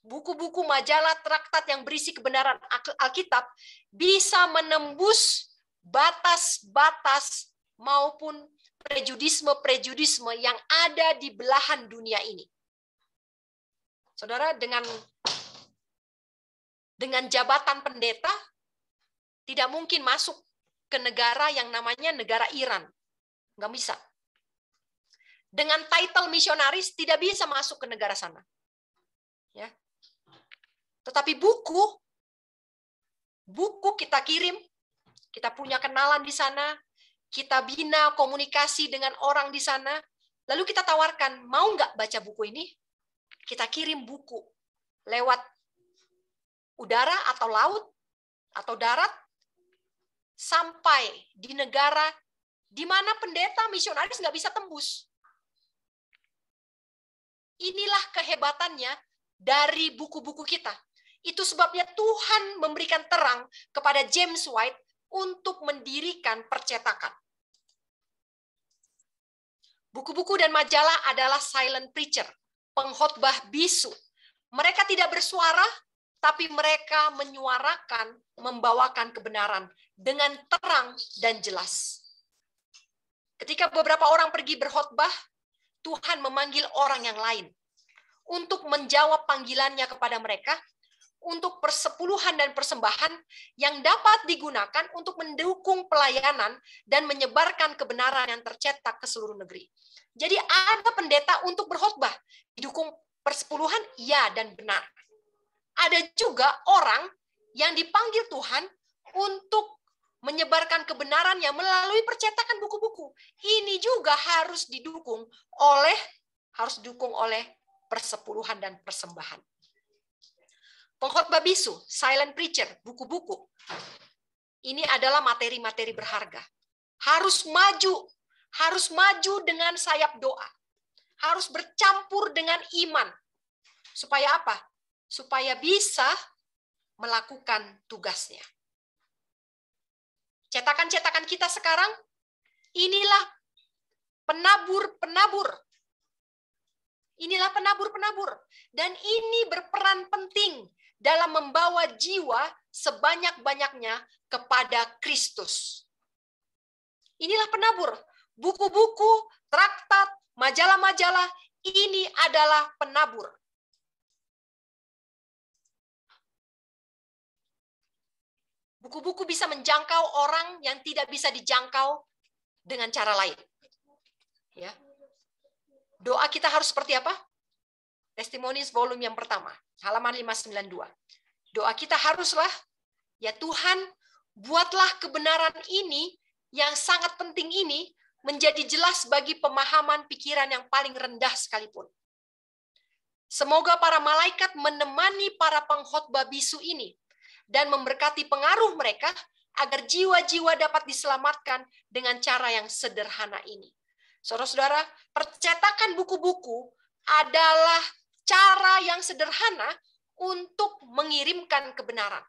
Buku-buku, majalah, traktat yang berisi kebenaran Alkitab bisa menembus batas-batas maupun prejudisme-prejudisme yang ada di belahan dunia ini. Saudara, dengan jabatan pendeta, tidak mungkin masuk ke negara yang namanya negara Iran. Nggak bisa. Dengan title misionaris tidak bisa masuk ke negara sana. Ya. Tetapi buku kita kirim, kita punya kenalan di sana, kita bina komunikasi dengan orang di sana, lalu kita tawarkan, mau nggak baca buku ini? Kita kirim buku lewat udara atau laut atau darat sampai di negara di mana pendeta misionaris nggak bisa tembus. Inilah kehebatannya dari buku-buku kita. Itu sebabnya Tuhan memberikan terang kepada James White untuk mendirikan percetakan. Buku-buku dan majalah adalah silent preacher, pengkhotbah bisu. Mereka tidak bersuara, tapi mereka menyuarakan, membawakan kebenaran dengan terang dan jelas. Ketika beberapa orang pergi berkhotbah, Tuhan memanggil orang yang lain untuk menjawab panggilannya kepada mereka, untuk persepuluhan dan persembahan yang dapat digunakan untuk mendukung pelayanan dan menyebarkan kebenaran yang tercetak ke seluruh negeri. Jadi ada pendeta untuk berkhotbah, didukung persepuluhan, ya dan benar. Ada juga orang yang dipanggil Tuhan untuk menyebarkan kebenaran yang melalui percetakan buku-buku. Ini juga harus didukung oleh persepuluhan dan persembahan. Pengkhotbah bisu, silent preacher, buku-buku. Ini adalah materi-materi berharga. Harus maju dengan sayap doa. Harus bercampur dengan iman. Supaya apa? Supaya bisa melakukan tugasnya. Cetakan-cetakan kita sekarang, inilah penabur-penabur. Inilah penabur-penabur. Dan ini berperan penting dalam membawa jiwa sebanyak-banyaknya kepada Kristus. Inilah penabur. Buku-buku, traktat, majalah-majalah, ini adalah penabur. Buku-buku bisa menjangkau orang yang tidak bisa dijangkau dengan cara lain. Ya. Doa kita harus seperti apa? Testimonies volume yang pertama, halaman 592. Doa kita haruslah, ya Tuhan, buatlah kebenaran ini yang sangat penting ini menjadi jelas bagi pemahaman pikiran yang paling rendah sekalipun. Semoga para malaikat menemani para pengkhotbah bisu ini dan memberkati pengaruh mereka agar jiwa-jiwa dapat diselamatkan dengan cara yang sederhana ini. Saudara-saudara, percetakan buku-buku adalah cara yang sederhana untuk mengirimkan kebenaran.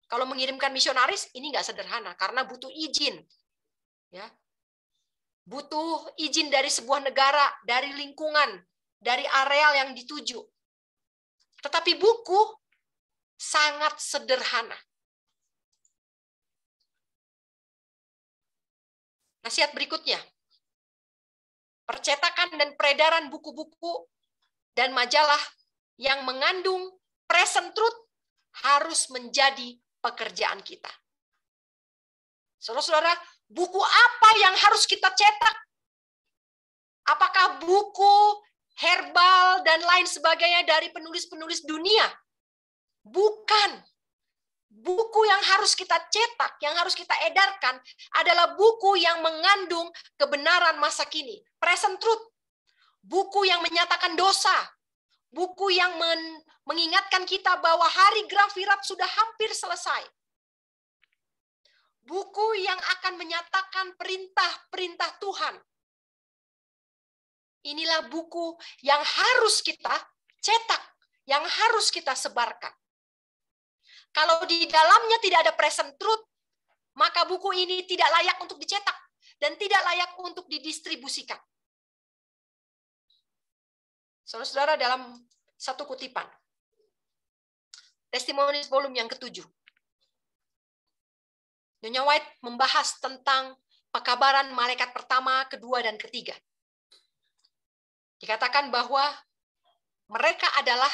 Kalau mengirimkan misionaris, ini nggak sederhana, karena butuh izin. Ya. Butuh izin dari sebuah negara, dari lingkungan, dari areal yang dituju. Tetapi buku sangat sederhana. Nasihat berikutnya. Percetakan dan peredaran buku-buku dan majalah yang mengandung present truth harus menjadi pekerjaan kita. Saudara-saudara, buku apa yang harus kita cetak? Apakah buku herbal dan lain sebagainya dari penulis-penulis dunia? Bukan. Buku yang harus kita cetak, yang harus kita edarkan adalah buku yang mengandung kebenaran masa kini, present truth. Buku yang menyatakan dosa. Buku yang mengingatkan kita bahwa hari Grafirat sudah hampir selesai. Buku yang akan menyatakan perintah-perintah Tuhan. Inilah buku yang harus kita cetak, yang harus kita sebarkan. Kalau di dalamnya tidak ada present truth, maka buku ini tidak layak untuk dicetak dan tidak layak untuk didistribusikan. Saudara-saudara, dalam satu kutipan, Testimonies volume yang ke-7, Nyonya White membahas tentang pekabaran malaikat pertama, kedua, dan ketiga. Dikatakan bahwa mereka adalah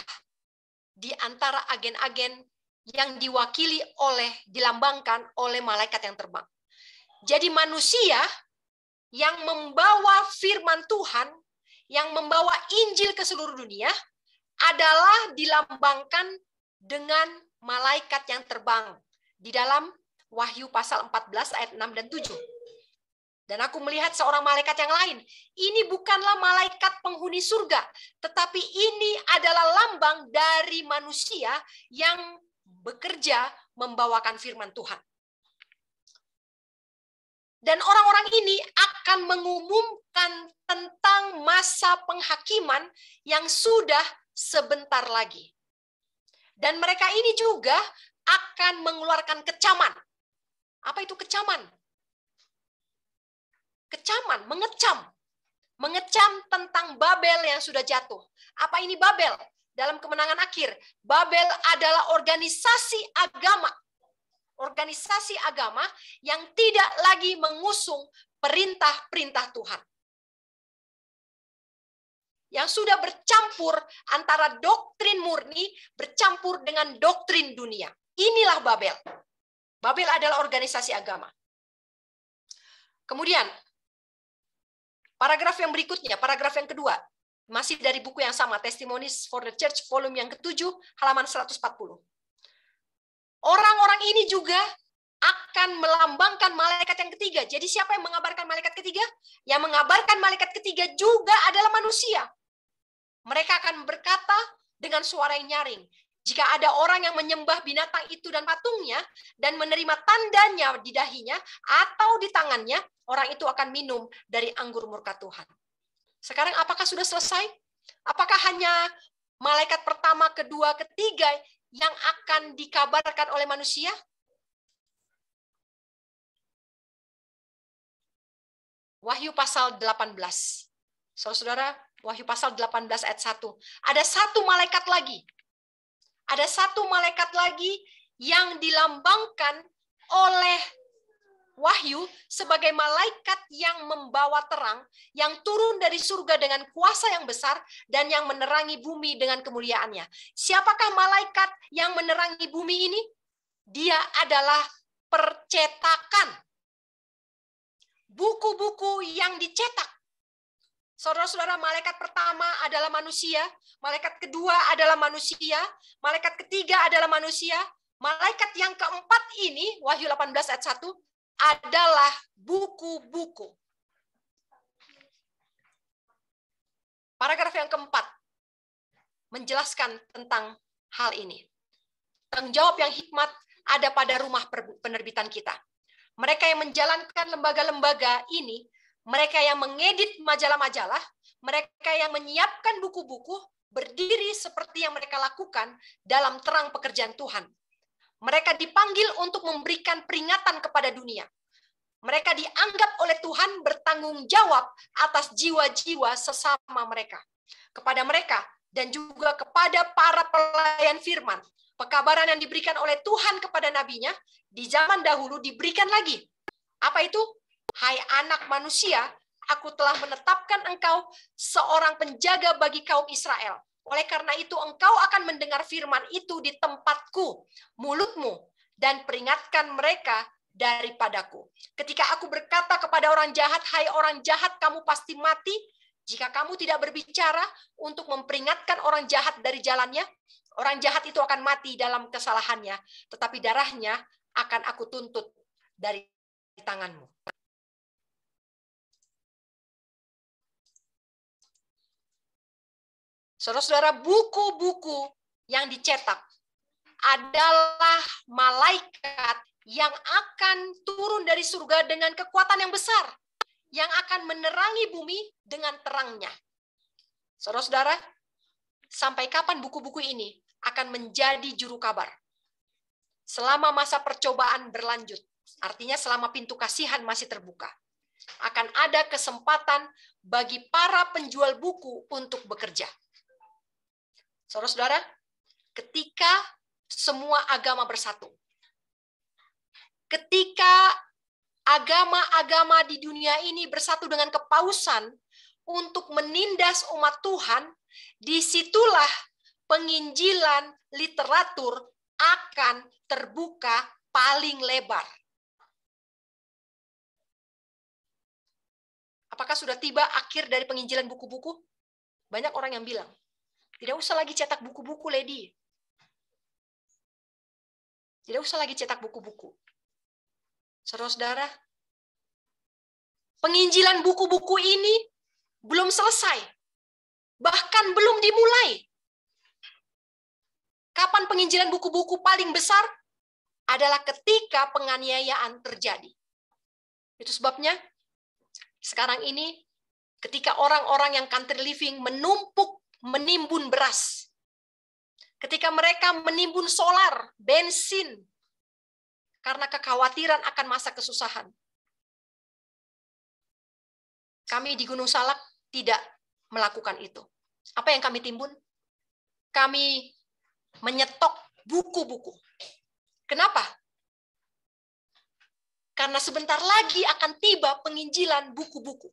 di antara agen-agen yang diwakili dilambangkan oleh malaikat yang terbang. Jadi manusia yang membawa firman Tuhan, yang membawa Injil ke seluruh dunia, adalah dilambangkan dengan malaikat yang terbang. Di dalam Wahyu pasal 14 ayat 6 dan 7. Dan aku melihat seorang malaikat yang lain. Ini bukanlah malaikat penghuni surga, tetapi ini adalah lambang dari manusia yang bekerja membawakan firman Tuhan. Dan orang-orang ini akan mengumumkan tentang masa penghakiman yang sudah sebentar lagi. Dan mereka ini juga akan mengeluarkan kecaman. Apa itu kecaman? Kecaman, mengecam. Mengecam tentang Babel yang sudah jatuh. Apa ini Babel? Dalam kemenangan akhir, Babel adalah organisasi agama. Organisasi agama yang tidak lagi mengusung perintah-perintah Tuhan. Yang sudah bercampur antara doktrin murni bercampur dengan doktrin dunia. Inilah Babel. Babel adalah organisasi agama. Kemudian, paragraf yang berikutnya, paragraf yang kedua, masih dari buku yang sama, Testimonies for the Church, volume yang ke-7, halaman 140. Orang-orang ini juga akan melambangkan malaikat yang ketiga. Jadi siapa yang mengabarkan malaikat ketiga? Yang mengabarkan malaikat ketiga juga adalah manusia. Mereka akan berkata dengan suara yang nyaring. Jika ada orang yang menyembah binatang itu dan patungnya, dan menerima tandanya di dahinya atau di tangannya, orang itu akan minum dari anggur murka Tuhan. Sekarang apakah sudah selesai? Apakah hanya malaikat pertama, kedua, ketiga yang akan dikabarkan oleh manusia? Wahyu pasal 18. Saudara-saudara, Wahyu pasal 18 ayat 1. Ada satu malaikat lagi. Ada satu malaikat lagi yang dilambangkan oleh Wahyu sebagai malaikat yang membawa terang, yang turun dari surga dengan kuasa yang besar, dan yang menerangi bumi dengan kemuliaannya. Siapakah malaikat yang menerangi bumi ini? Dia adalah percetakan. Buku-buku yang dicetak. Saudara-saudara, malaikat pertama adalah manusia, malaikat kedua adalah manusia, malaikat ketiga adalah manusia, malaikat yang keempat ini, Wahyu 18 ayat 1, adalah buku-buku. Paragraf yang keempat menjelaskan tentang hal ini. Tanggung jawab yang hikmat ada pada rumah penerbitan kita. Mereka yang menjalankan lembaga-lembaga ini, mereka yang mengedit majalah-majalah, mereka yang menyiapkan buku-buku, berdiri seperti yang mereka lakukan dalam terang pekerjaan Tuhan. Mereka dipanggil untuk memberikan peringatan kepada dunia. Mereka dianggap oleh Tuhan bertanggung jawab atas jiwa-jiwa sesama mereka. Kepada mereka dan juga kepada para pelayan firman. Pekabaran yang diberikan oleh Tuhan kepada nabinya di zaman dahulu diberikan lagi. Apa itu? Hai anak manusia, aku telah menetapkan engkau seorang penjaga bagi kaum Israel. Oleh karena itu engkau akan mendengar firman itu di tempatku, mulutmu, dan peringatkan mereka daripadaku. Ketika aku berkata kepada orang jahat, hai orang jahat, kamu pasti mati. Jika kamu tidak berbicara untuk memperingatkan orang jahat dari jalannya, orang jahat itu akan mati dalam kesalahannya, tetapi darahnya akan aku tuntut dari tanganmu. Saudara-saudara, buku-buku yang dicetak adalah malaikat yang akan turun dari surga dengan kekuatan yang besar, yang akan menerangi bumi dengan terangnya. Saudara-saudara, sampai kapan buku-buku ini akan menjadi juru kabar? Selama masa percobaan berlanjut, artinya selama pintu kasihan masih terbuka, akan ada kesempatan bagi para penjual buku untuk bekerja. Saudara-saudara, ketika semua agama bersatu, ketika agama-agama di dunia ini bersatu dengan kepausan untuk menindas umat Tuhan, disitulah penginjilan literatur akan terbuka paling lebar. Apakah sudah tiba akhir dari penginjilan buku-buku? Banyak orang yang bilang, tidak usah lagi cetak buku-buku, Lady. Tidak usah lagi cetak buku-buku. Saudara-saudara, penginjilan buku-buku ini belum selesai. Bahkan belum dimulai. Kapan penginjilan buku-buku paling besar? Adalah ketika penganiayaan terjadi. Itu sebabnya sekarang ini ketika orang-orang yang country living menimbun beras. Ketika mereka menimbun solar, bensin, karena kekhawatiran akan masa kesusahan. Kami di Gunung Salak tidak melakukan itu. Apa yang kami timbun? Kami menyetok buku-buku. Kenapa? Karena sebentar lagi akan tiba penginjilan buku-buku.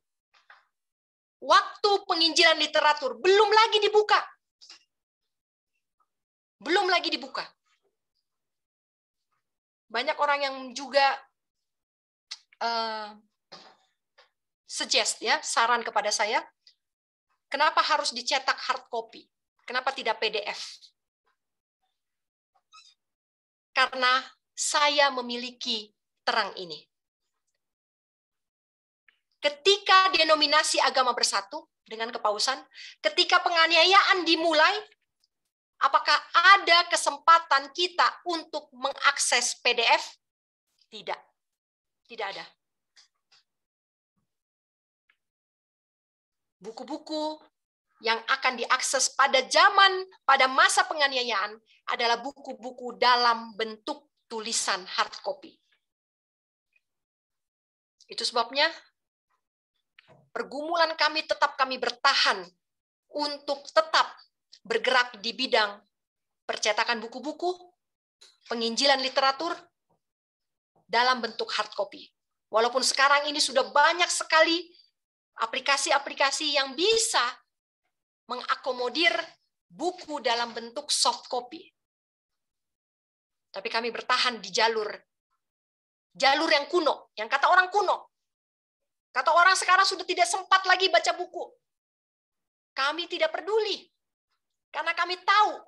Waktu penginjilan literatur belum lagi dibuka. Belum lagi dibuka. Banyak orang yang juga suggest ya, saran kepada saya, kenapa harus dicetak hard copy? Kenapa tidak PDF? Karena saya memiliki terang ini. Ketika denominasi agama bersatu dengan kepausan, ketika penganiayaan dimulai, apakah ada kesempatan kita untuk mengakses PDF? Tidak. Tidak ada. Buku-buku yang akan diakses pada masa penganiayaan adalah buku-buku dalam bentuk tulisan hard copy. Itu sebabnya pergumulan kami bertahan untuk tetap bergerak di bidang percetakan buku-buku, penginjilan literatur dalam bentuk hard copy. Walaupun sekarang ini sudah banyak sekali aplikasi-aplikasi yang bisa mengakomodir buku dalam bentuk soft copy. Tapi kami bertahan di jalur yang kuno, yang kata orang kuno. Kata orang sekarang sudah tidak sempat lagi baca buku. Kami tidak peduli. Karena kami tahu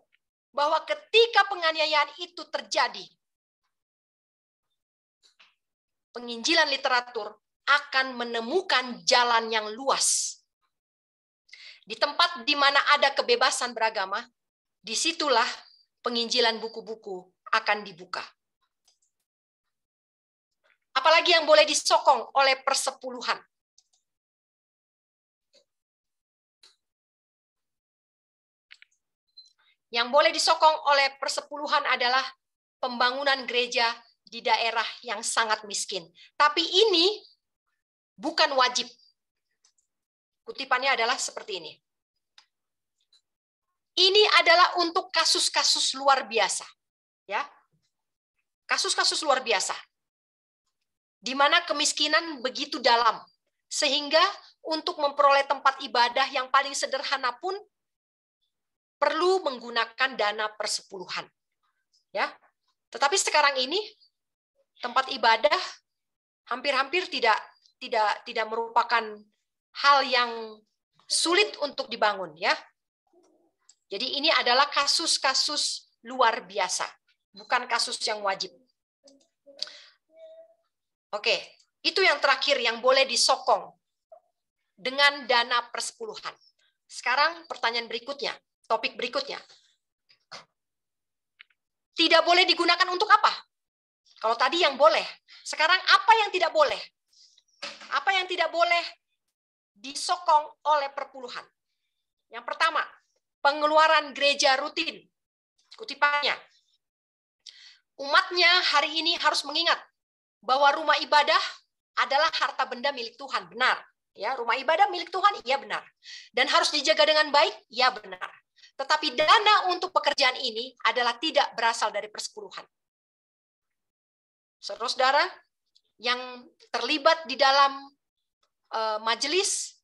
bahwa ketika penganiayaan itu terjadi, penginjilan literatur akan menemukan jalan yang luas. Di tempat di mana ada kebebasan beragama, disitulah penginjilan buku-buku akan dibuka. Apalagi yang boleh disokong oleh persepuluhan. Yang boleh disokong oleh persepuluhan adalah pembangunan gereja di daerah yang sangat miskin. Tapi ini bukan wajib. Kutipannya adalah seperti ini. Ini adalah untuk kasus-kasus luar biasa. Ya. Kasus-kasus luar biasa. Di mana kemiskinan begitu dalam. Sehingga untuk memperoleh tempat ibadah yang paling sederhana pun perlu menggunakan dana persepuluhan. Ya. Tetapi sekarang ini tempat ibadah hampir-hampir tidak merupakan hal yang sulit untuk dibangun, ya. Jadi ini adalah kasus-kasus luar biasa, bukan kasus yang wajib. Oke, itu yang terakhir yang boleh disokong dengan dana persepuluhan. Sekarang pertanyaan berikutnya, topik berikutnya. Tidak boleh digunakan untuk apa? Kalau tadi yang boleh, sekarang apa yang tidak boleh? Apa yang tidak boleh disokong oleh perpuluhan? Yang pertama, pengeluaran gereja rutin. Kutipannya, umatnya hari ini harus mengingat bahwa rumah ibadah adalah harta benda milik Tuhan, benar. Ya, rumah ibadah milik Tuhan, iya benar. Dan harus dijaga dengan baik, iya benar. Tetapi dana untuk pekerjaan ini adalah tidak berasal dari persepuluhan. Saudara-saudara yang terlibat di dalam majelis,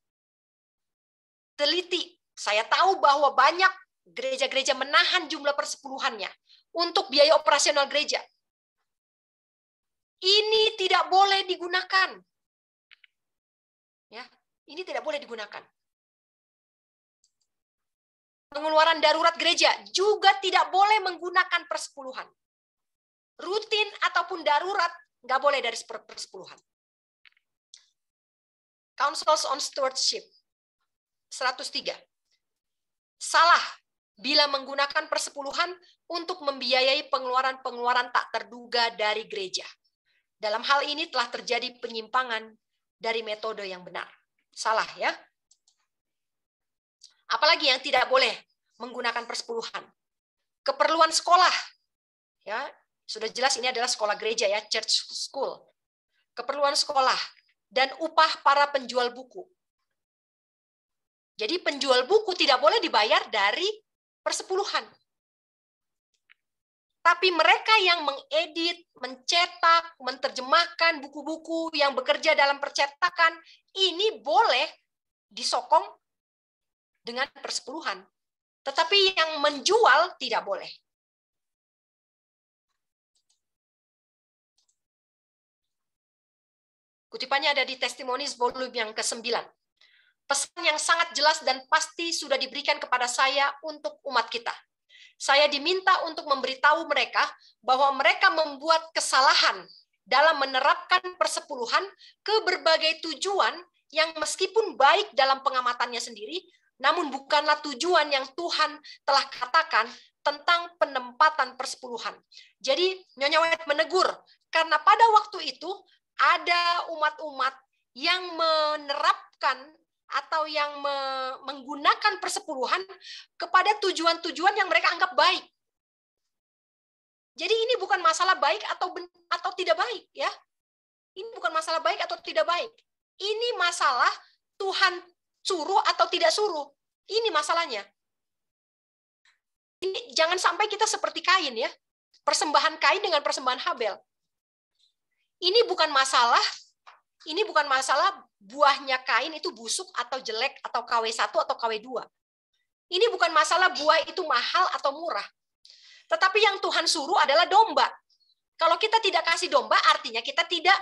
teliti. Saya tahu bahwa banyak gereja-gereja menahan jumlah persepuluhannya untuk biaya operasional gereja. Ini tidak boleh digunakan. Ya, ini tidak boleh digunakan. Pengeluaran darurat gereja juga tidak boleh menggunakan persepuluhan. Rutin ataupun darurat nggak boleh dari persepuluhan. Councils on Stewardship 103. Salah bila menggunakan persepuluhan untuk membiayai pengeluaran-pengeluaran tak terduga dari gereja. Dalam hal ini telah terjadi penyimpangan dari metode yang benar. Salah, ya. Apalagi yang tidak boleh menggunakan persepuluhan. Keperluan sekolah. Ya, sudah jelas ini adalah sekolah gereja, ya, church school. Keperluan sekolah dan upah para penjual buku. Jadi penjual buku tidak boleh dibayar dari persepuluhan. Tapi mereka yang mengedit, mencetak, menerjemahkan buku-buku yang bekerja dalam percetakan, ini boleh disokong dengan persepuluhan. Tetapi yang menjual tidak boleh. Kutipannya ada di Testimonies volume yang ke-9. Pesan yang sangat jelas dan pasti sudah diberikan kepada saya untuk umat kita. Saya diminta untuk memberitahu mereka bahwa mereka membuat kesalahan dalam menerapkan persepuluhan ke berbagai tujuan yang meskipun baik dalam pengamatannya sendiri, namun bukanlah tujuan yang Tuhan telah katakan tentang penempatan persepuluhan. Jadi Nyonya White menegur, karena pada waktu itu ada umat-umat yang menerapkan atau yang menggunakan persepuluhan kepada tujuan-tujuan yang mereka anggap baik. Jadi ini bukan masalah baik atau tidak baik, ya. Ini bukan masalah baik atau tidak baik. Ini masalah Tuhan suruh atau tidak suruh. Ini masalahnya. Ini jangan sampai kita seperti Kain, ya. Persembahan Kain dengan persembahan Habel. Ini bukan masalah buahnya Kain itu busuk atau jelek atau KW1 atau KW2. Ini bukan masalah buah itu mahal atau murah. Tetapi yang Tuhan suruh adalah domba. Kalau kita tidak kasih domba, artinya kita tidak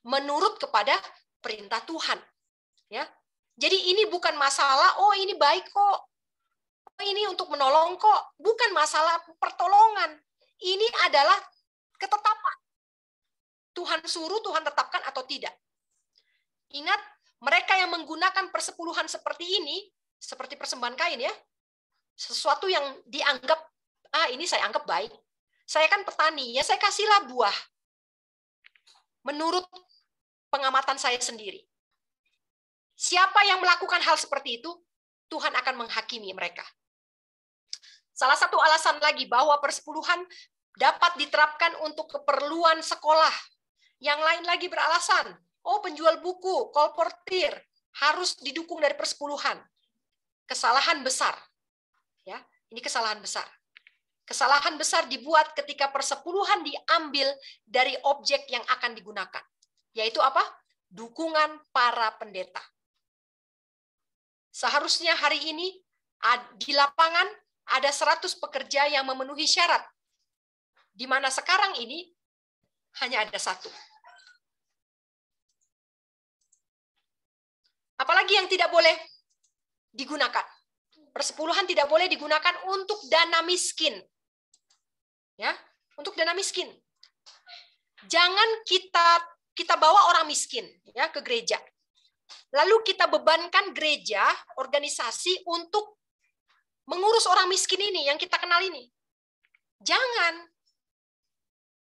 menurut kepada perintah Tuhan. Ya. Jadi ini bukan masalah, oh ini baik kok. Oh ini untuk menolong kok. Bukan masalah pertolongan. Ini adalah ketetapan. Tuhan suruh, Tuhan tetapkan atau tidak. Ingat, mereka yang menggunakan persepuluhan seperti ini, seperti persembahan Kain, ya, sesuatu yang dianggap, ini saya anggap baik. Saya kan petani, ya saya kasihlah buah. Menurut pengamatan saya sendiri. Siapa yang melakukan hal seperti itu, Tuhan akan menghakimi mereka. Salah satu alasan lagi bahwa persepuluhan dapat diterapkan untuk keperluan sekolah. Yang lain lagi beralasan, oh penjual buku, kolportir harus didukung dari persepuluhan. Kesalahan besar. Ya, ini kesalahan besar. Kesalahan besar dibuat ketika persepuluhan diambil dari objek yang akan digunakan. Yaitu apa? Dukungan para pendeta. Seharusnya hari ini di lapangan ada 100 pekerja yang memenuhi syarat. Di mana sekarang ini hanya ada 1. Apalagi yang tidak boleh digunakan. Persepuluhan tidak boleh digunakan untuk dana miskin. Ya, untuk dana miskin. Jangan kita bawa orang miskin ya ke gereja. Lalu kita bebankan gereja, organisasi untuk mengurus orang miskin ini yang kita kenal ini. Jangan.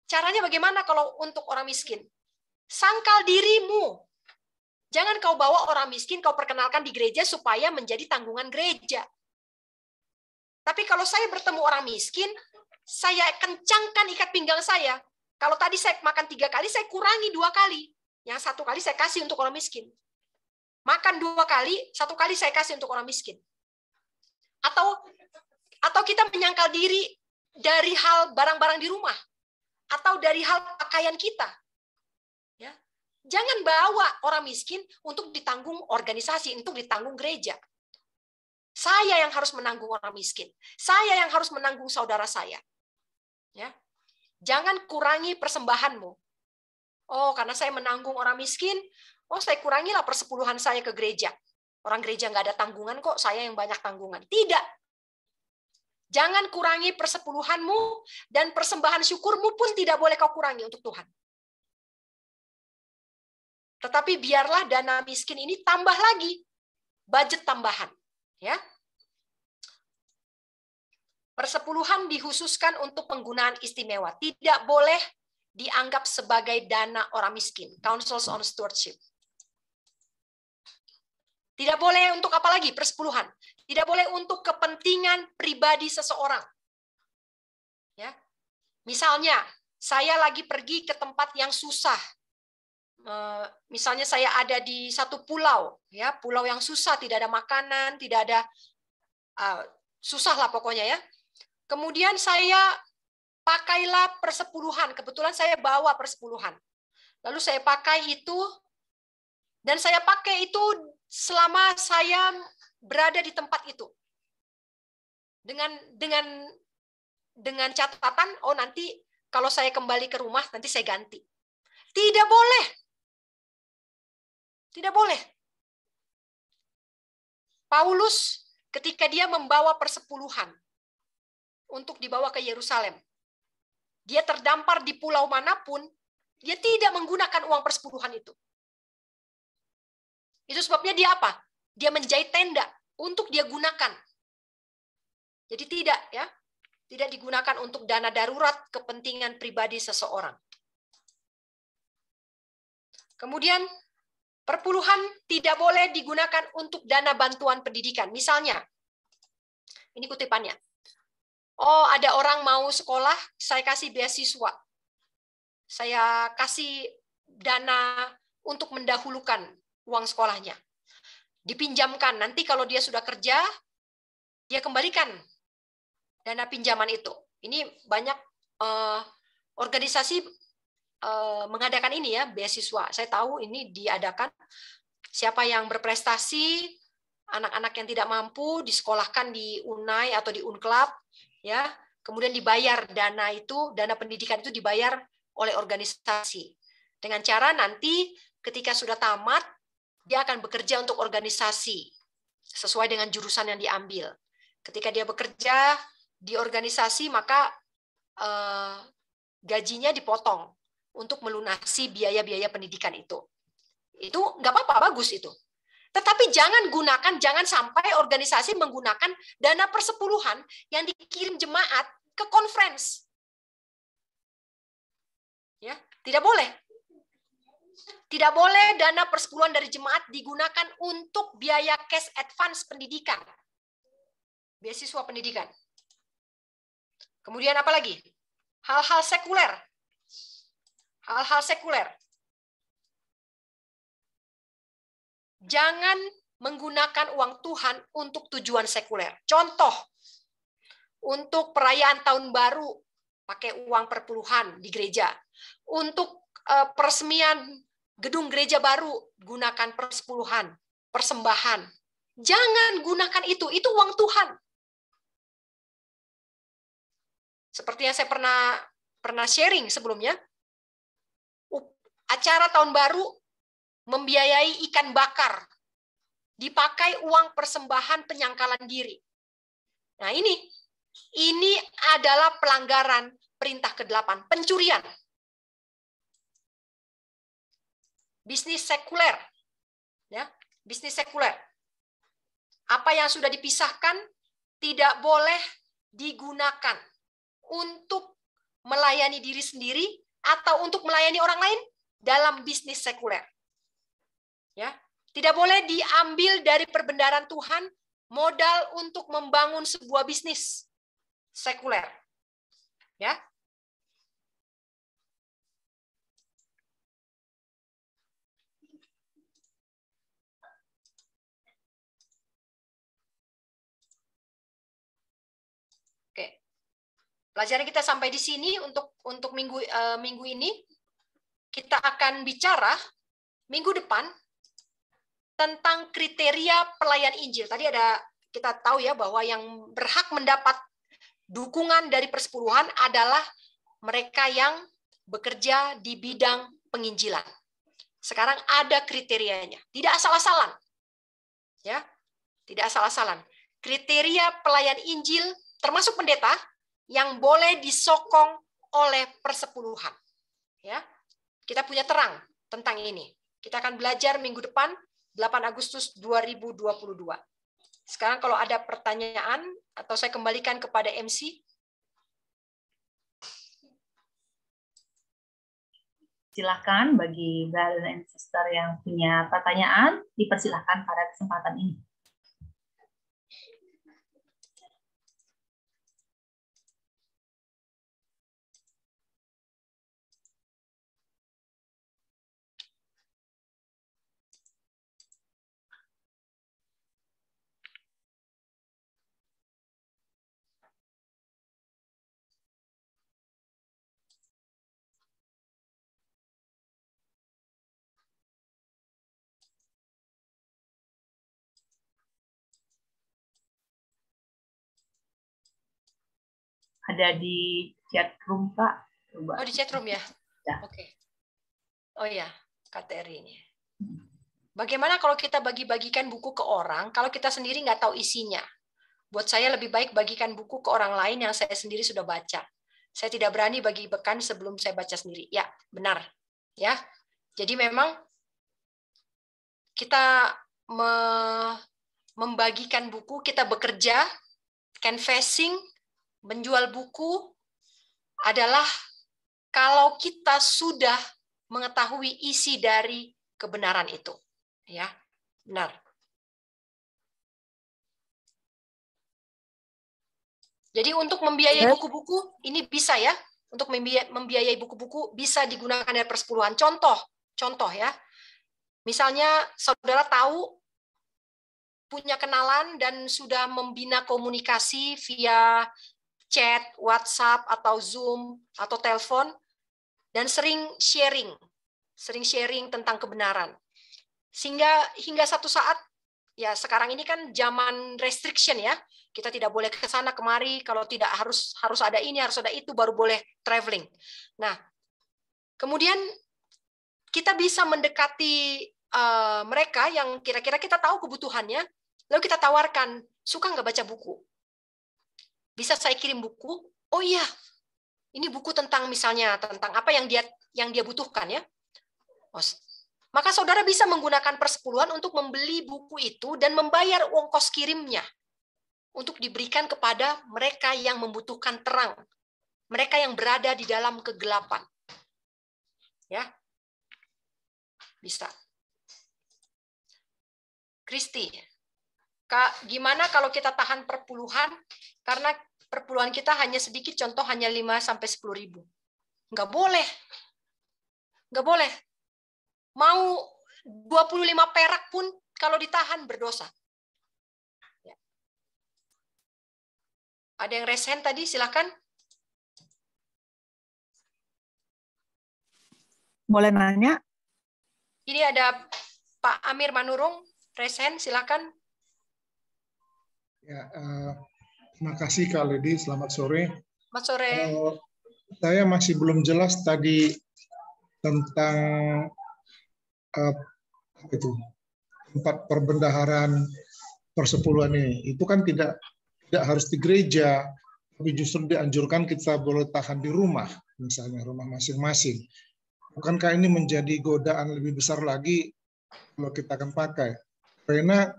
Caranya bagaimana kalau untuk orang miskin? Sangkal dirimu. Jangan kau bawa orang miskin, kau perkenalkan di gereja supaya menjadi tanggungan gereja. Tapi kalau saya bertemu orang miskin, saya kencangkan ikat pinggang saya. Kalau tadi saya makan 3 kali, saya kurangi 2 kali. Yang 1 kali saya kasih untuk orang miskin. Makan 2 kali, 1 kali saya kasih untuk orang miskin. Atau kita menyangkal diri dari hal barang-barang di rumah. Atau dari hal pakaian kita. Ya. Jangan bawa orang miskin untuk ditanggung organisasi, untuk ditanggung gereja. Saya yang harus menanggung orang miskin. Saya yang harus menanggung saudara saya. Ya. Jangan kurangi persembahanmu. Oh, karena saya menanggung orang miskin, oh saya kurangilah persepuluhan saya ke gereja. Orang gereja nggak ada tanggungan kok, saya yang banyak tanggungan. Tidak. Jangan kurangi persepuluhanmu, dan persembahan syukurmu pun tidak boleh kau kurangi untuk Tuhan. Tetapi biarlah dana miskin ini tambah lagi, budget tambahan. Ya. Persepuluhan dikhususkan untuk penggunaan istimewa. Tidak boleh dianggap sebagai dana orang miskin. Councils on Stewardship. Tidak boleh untuk apa lagi? Persepuluhan. Tidak boleh untuk kepentingan pribadi seseorang. Ya. Misalnya, saya lagi pergi ke tempat yang susah. Misalnya saya ada di satu pulau, ya, pulau yang susah, tidak ada makanan, tidak ada, susah lah pokoknya ya. Kemudian saya pakailah persepuluhan, kebetulan saya bawa persepuluhan. Lalu saya pakai itu, dan saya pakai itu selama saya berada di tempat itu. Dengan catatan, oh nanti kalau saya kembali ke rumah, nanti saya ganti. Tidak boleh. Tidak boleh. Paulus ketika dia membawa persepuluhan untuk dibawa ke Yerusalem, dia terdampar di pulau manapun, dia tidak menggunakan uang persepuluhan itu. Itu sebabnya dia apa? Dia menjahit tenda untuk dia gunakan. Jadi tidak ya, tidak digunakan untuk dana darurat kepentingan pribadi seseorang. Kemudian perpuluhan tidak boleh digunakan untuk dana bantuan pendidikan. Misalnya, ini kutipannya. Oh, ada orang mau sekolah, saya kasih beasiswa. Saya kasih dana untuk mendahulukan uang sekolahnya. Dipinjamkan, nanti kalau dia sudah kerja, dia kembalikan dana pinjaman itu. Ini banyak organisasi mengadakan ini ya, beasiswa. Saya tahu ini diadakan. Siapa yang berprestasi, anak-anak yang tidak mampu disekolahkan di UNAI atau di UNCLAP, ya, kemudian dibayar dana itu, dana pendidikan itu dibayar oleh organisasi. Dengan cara nanti ketika sudah tamat, dia akan bekerja untuk organisasi sesuai dengan jurusan yang diambil. Ketika dia bekerja di organisasi, maka gajinya dipotong untuk melunasi biaya-biaya pendidikan itu. Itu nggak apa-apa, bagus itu. Tetapi jangan sampai organisasi menggunakan dana persepuluhan yang dikirim jemaat ke conference. Ya, tidak boleh. Tidak boleh dana persepuluhan dari jemaat digunakan untuk biaya cash advance pendidikan. Beasiswa pendidikan. Kemudian apa lagi? Hal-hal sekuler. Hal-hal sekuler. Jangan menggunakan uang Tuhan untuk tujuan sekuler. Contoh, untuk perayaan tahun baru pakai uang perpuluhan di gereja. Untuk peresmian gedung gereja baru gunakan persepuluhan, persembahan. Jangan gunakan itu uang Tuhan. Seperti yang saya pernah sharing sebelumnya, acara tahun baru membiayai ikan bakar, dipakai uang persembahan penyangkalan diri. Nah ini adalah pelanggaran perintah ke-8, pencurian. Bisnis sekuler. Ya, bisnis sekuler. Apa yang sudah dipisahkan tidak boleh digunakan untuk melayani diri sendiri atau untuk melayani orang lain dalam bisnis sekuler. Ya, tidak boleh diambil dari perbendaharaan Tuhan modal untuk membangun sebuah bisnis sekuler. Ya. Oke. Pelajaran kita sampai di sini untuk minggu ini. Kita akan bicara minggu depan tentang kriteria pelayan Injil. Tadi kita tahu ya bahwa yang berhak mendapat dukungan dari persepuluhan adalah mereka yang bekerja di bidang penginjilan. Sekarang ada kriterianya, tidak asal-asalan. Ya, tidak asal-asalan. Kriteria pelayan Injil termasuk pendeta yang boleh disokong oleh persepuluhan. Ya. Kita punya terang tentang ini. Kita akan belajar minggu depan 8 Agustus 2022. Sekarang kalau ada pertanyaan atau saya kembalikan kepada MC. Silakan bagi brother and sister yang punya pertanyaan, dipersilakan pada kesempatan ini. Ada di chat room, Pak. Coba. Oh, di chat room ya? Ya. Oke. Oh ya, KTRI ini. Bagaimana kalau kita bagi-bagikan buku ke orang, kalau kita sendiri nggak tahu isinya? Buat saya lebih baik bagikan buku ke orang lain yang saya sendiri sudah baca. Saya tidak berani bagi-bagikan sebelum saya baca sendiri. Ya, benar. Ya. Jadi memang kita membagikan buku, kita bekerja, canvassing, menjual buku adalah kalau kita sudah mengetahui isi dari kebenaran itu. Ya, benar. Jadi untuk membiayai buku-buku, ini bisa ya. Untuk membiayai buku-buku bisa digunakan dari persepuluhan. Contoh ya. Misalnya saudara tahu punya kenalan dan sudah membina komunikasi via chat, WhatsApp, atau Zoom, atau telepon, dan sering sharing tentang kebenaran. Sehingga hingga satu saat, ya sekarang ini kan zaman restriction ya, kita tidak boleh ke sana kemari, kalau tidak harus ada ini, harus ada itu, baru boleh traveling. Nah, kemudian kita bisa mendekati mereka yang kira-kira kita tahu kebutuhannya, lalu kita tawarkan, suka nggak baca buku? Bisa saya kirim buku? Oh iya, ini buku tentang misalnya tentang apa yang dia butuhkan ya. Maka saudara bisa menggunakan persepuluhan untuk membeli buku itu dan membayar ongkos kirimnya untuk diberikan kepada mereka yang membutuhkan terang, mereka yang berada di dalam kegelapan. Ya, bisa. Kristi, Kak, gimana kalau kita tahan perpuluhan karena perpuluhan kita hanya sedikit, contoh hanya 5 sampai 10.000. Nggak boleh. Nggak boleh. Mau 25 perak pun kalau ditahan berdosa. Ya. Ada yang resen tadi, silakan. Boleh nanya? Ini ada Pak Amir Manurung, resen, silakan. Ya, terima kasih Kak Ledi, selamat sore. Selamat sore. Saya masih belum jelas tadi tentang itu tempat perbendaharaan persepuluhan ini. Itu kan tidak harus di gereja, tapi justru dianjurkan kita boleh tahan di rumah, misalnya rumah masing-masing. Bukankah ini menjadi godaan lebih besar lagi kalau kita akan pakai? Karena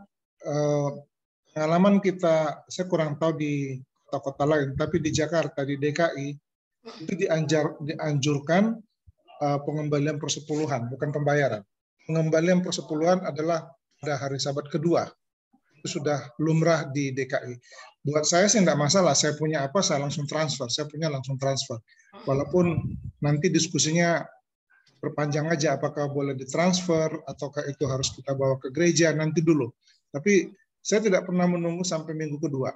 pengalaman kita, saya kurang tahu di kota-kota lain, tapi di Jakarta, di DKI, itu dianjurkan pengembalian persepuluhan, bukan pembayaran. Pengembalian persepuluhan adalah pada hari Sabat kedua. Itu sudah lumrah di DKI. Buat saya sih tidak masalah, saya punya apa, saya langsung transfer. Saya punya langsung transfer. Walaupun nanti diskusinya perpanjang aja, apakah boleh ditransfer, ataukah itu harus kita bawa ke gereja, nanti dulu. Tapi saya tidak pernah menunggu sampai minggu kedua.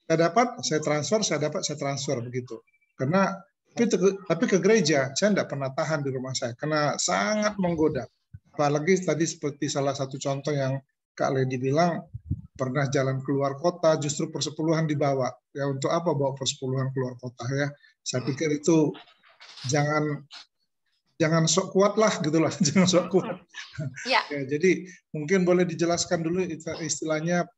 Saya dapat, saya transfer, saya dapat, saya transfer, begitu. Karena, tapi ke gereja, saya tidak pernah tahan di rumah saya, karena sangat menggoda. Apalagi tadi seperti salah satu contoh yang Kak Ledi bilang, pernah jalan keluar kota, justru persepuluhan dibawa. Ya untuk apa bawa persepuluhan keluar kota ya? Saya pikir itu jangan sok kuat lah gitulah, jangan sok kuat. Ya, jadi mungkin boleh dijelaskan dulu istilahnya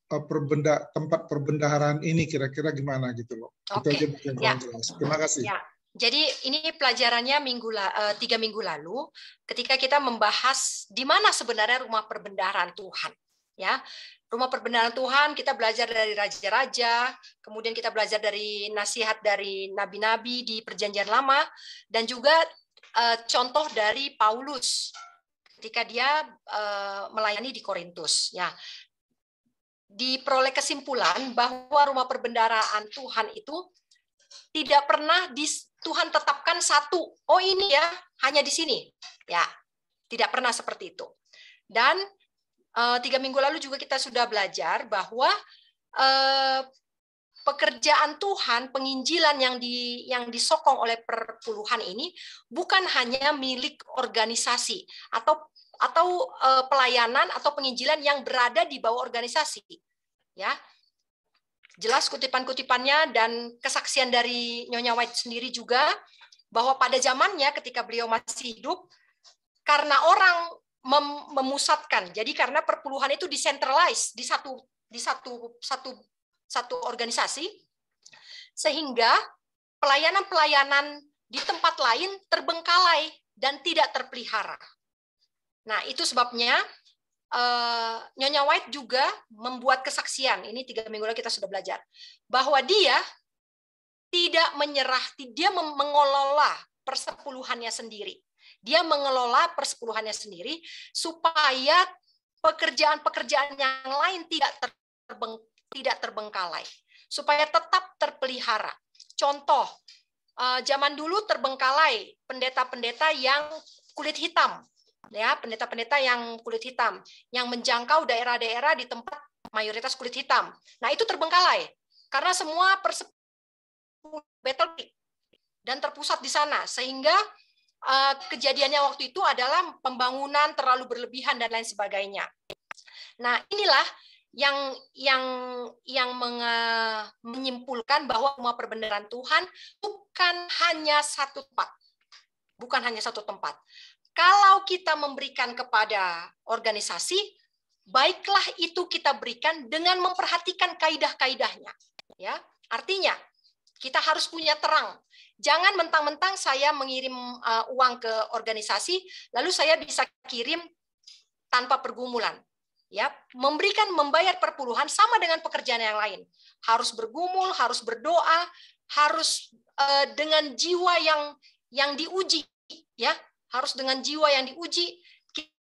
tempat perbendaharaan ini kira-kira gimana gitu loh. Oke. Ya. Jelas. Terima kasih. Ya. Jadi ini pelajarannya 3 minggu lalu ketika kita membahas di mana sebenarnya rumah perbendaharaan Tuhan. Ya, rumah perbendaharaan Tuhan kita belajar dari raja-raja, kemudian kita belajar dari nasihat dari nabi-nabi di Perjanjian Lama, dan juga contoh dari Paulus ketika dia melayani di Korintus. Ya, diperoleh kesimpulan bahwa rumah perbendaharaan Tuhan itu tidak pernah Tuhan tetapkan satu. Oh ini ya, hanya di sini. Ya, tidak pernah seperti itu. Dan 3 minggu lalu juga kita sudah belajar bahwa pekerjaan Tuhan, penginjilan yang disokong oleh perpuluhan ini bukan hanya milik organisasi atau pelayanan atau penginjilan yang berada di bawah organisasi. Ya. Jelas kutipan-kutipannya dan kesaksian dari Nyonya White sendiri juga bahwa pada zamannya ketika beliau masih hidup, karena orang memusatkan, jadi karena perpuluhan itu decentralized di satu organisasi, sehingga pelayanan-pelayanan di tempat lain terbengkalai dan tidak terpelihara. Nah, itu sebabnya Nyonya White juga membuat kesaksian, ini 3 minggu lalu kita sudah belajar, bahwa dia tidak menyerah, dia mengelola persepuluhannya sendiri. Dia mengelola persepuluhannya sendiri supaya pekerjaan-pekerjaan yang lain tidak terbengkalai, supaya tetap terpelihara. Contoh, zaman dulu terbengkalai pendeta-pendeta yang kulit hitam. Ya, pendeta-pendeta yang kulit hitam yang menjangkau daerah-daerah di tempat mayoritas kulit hitam. Nah, itu terbengkalai karena semua battlefield dan terpusat di sana, sehingga kejadiannya waktu itu adalah pembangunan terlalu berlebihan dan lain sebagainya. Nah, inilah yang menyimpulkan bahwa rumah perbendaharaan Tuhan bukan hanya satu tempat. Bukan hanya satu tempat. Kalau kita memberikan kepada organisasi, baiklah itu kita berikan dengan memperhatikan kaidah-kaidahnya. Ya, artinya kita harus punya terang. Jangan mentang-mentang saya mengirim uang ke organisasi, lalu saya bisa kirim tanpa pergumulan. Ya, membayar perpuluhan sama dengan pekerjaan yang lain. Harus bergumul, harus berdoa, harus dengan jiwa yang diuji, ya. Harus dengan jiwa yang diuji,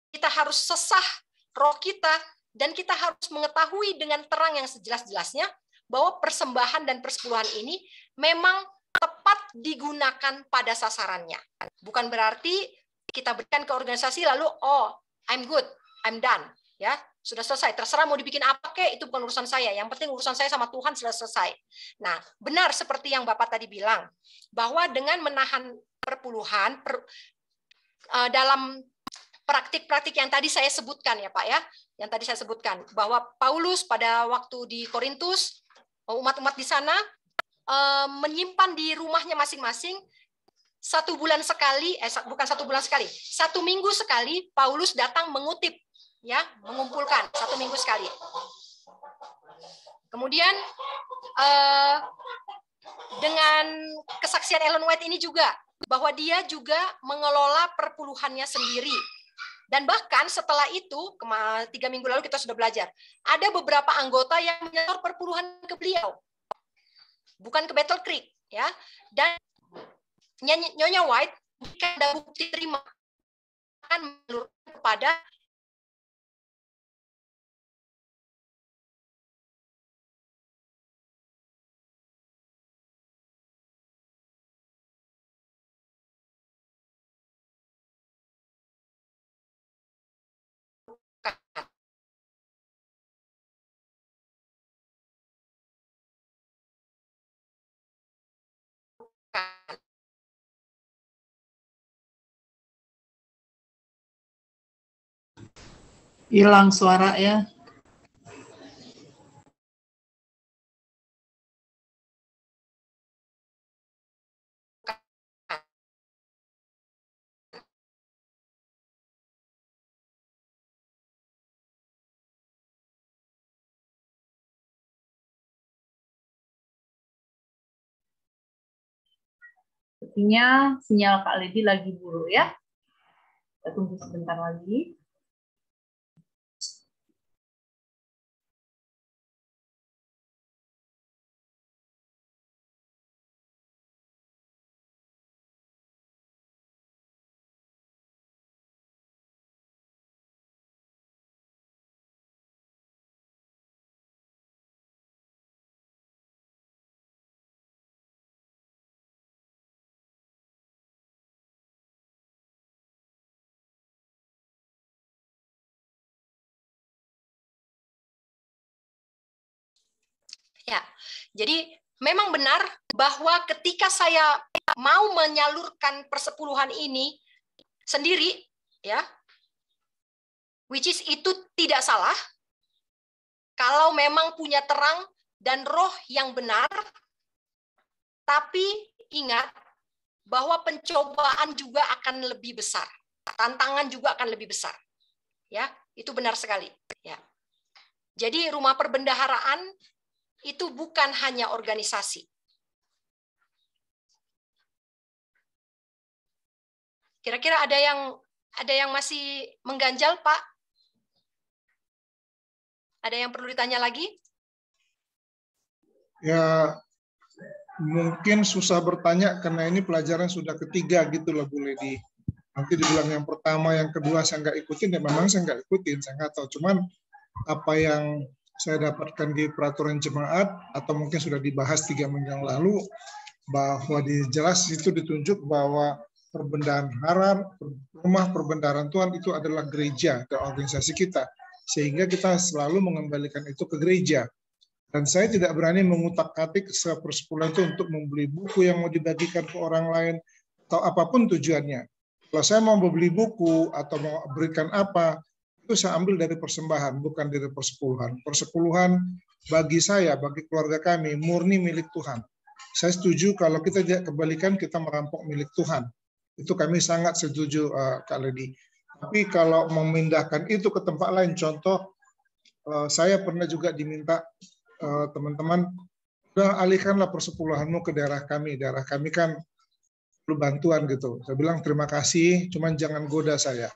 kita harus sesah roh kita, dan kita harus mengetahui dengan terang yang sejelas-jelasnya bahwa persembahan dan persepuluhan ini memang tepat digunakan pada sasarannya. Bukan berarti kita berikan ke organisasi lalu, oh, I'm good, I'm done. Ya, sudah selesai. Terserah mau dibikin apa kek, itu bukan urusan saya. Yang penting urusan saya sama Tuhan sudah selesai. Nah, benar seperti yang Bapak tadi bilang, bahwa dengan menahan perpuluhan dalam praktik-praktik yang tadi saya sebutkan ya Pak ya, yang tadi saya sebutkan bahwa Paulus pada waktu di Korintus, umat-umat di sana menyimpan di rumahnya masing-masing 1 bulan sekali, bukan 1 bulan sekali, 1 minggu sekali Paulus datang mengutip, ya, mengumpulkan 1 minggu sekali. Kemudian dengan kesaksian Ellen White ini juga bahwa dia juga mengelola perpuluhannya sendiri. Dan bahkan setelah itu, 3 minggu lalu kita sudah belajar, ada beberapa anggota yang menyetor perpuluhan ke beliau, bukan ke Battle Creek, ya. Dan Nyonya White jika ada bukti terima akan menurunkan kepada Hilang suara ya. Sepertinya sinyal Kak Lady lagi buruk ya. Kita tunggu sebentar lagi. ya. Jadi memang benar bahwa ketika saya mau menyalurkan persepuluhan ini sendiri, ya, which is itu tidak salah, kalau memang punya terang dan roh yang benar, tapi ingat bahwa pencobaan juga akan lebih besar, tantangan juga akan lebih besar, ya, itu benar sekali, ya. Jadi rumah perbendaharaan itu bukan hanya organisasi. Kira-kira ada yang masih mengganjal, Pak? Ada yang perlu ditanya lagi? Ya, mungkin susah bertanya karena ini pelajaran sudah ketiga gitu loh Bu Lady. Nanti dibilang yang pertama, yang kedua saya nggak ikutin, ya memang saya nggak ikutin, saya nggak tahu. Cuman apa yang saya dapatkan di peraturan jemaat atau mungkin sudah dibahas 3 minggu yang lalu, bahwa jelas itu ditunjuk bahwa perbendaharaan, rumah perbendaharaan Tuhan itu adalah gereja dan organisasi kita, sehingga kita selalu mengembalikan itu ke gereja. Dan saya tidak berani mengutak-atik sepersepuluhan itu untuk membeli buku yang mau dibagikan ke orang lain atau apapun tujuannya. Kalau saya mau membeli buku atau mau berikan apa, itu saya ambil dari persembahan, bukan dari persepuluhan. Persepuluhan bagi saya, bagi keluarga kami, murni milik Tuhan. Saya setuju kalau kita tidak kebalikan, kita merampok milik Tuhan. Itu kami sangat setuju, Kak Lady. Tapi kalau memindahkan itu ke tempat lain, contoh, saya pernah juga diminta teman-teman, udah alihkanlah persepuluhanmu ke daerah kami. Daerah kami kan perlu bantuan gitu. Saya bilang terima kasih, cuman jangan goda saya.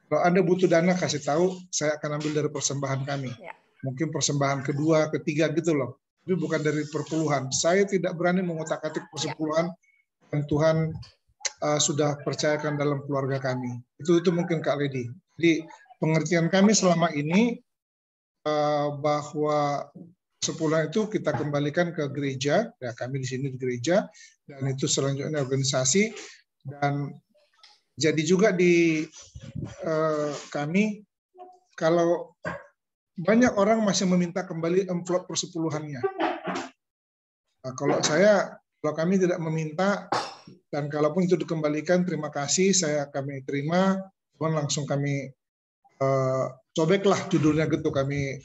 Kalau Anda butuh dana, kasih tahu, saya akan ambil dari persembahan kami. Ya. Mungkin persembahan kedua, ketiga gitu loh. Tapi bukan dari perpuluhan. Saya tidak berani mengotak-atik persepuluhan yang Tuhan sudah percayakan dalam keluarga kami. Itu mungkin Kak Lady. Jadi pengertian kami selama ini bahwa persepuluhan itu kita kembalikan ke gereja, ya kami di sini di gereja, dan itu selanjutnya organisasi, dan jadi juga di kami, kalau banyak orang masih meminta kembali amplop persepuluhannya. Nah, kalau kami tidak meminta, dan kalaupun itu dikembalikan, terima kasih, kami terima, langsung kami sobeklah judulnya gitu, kami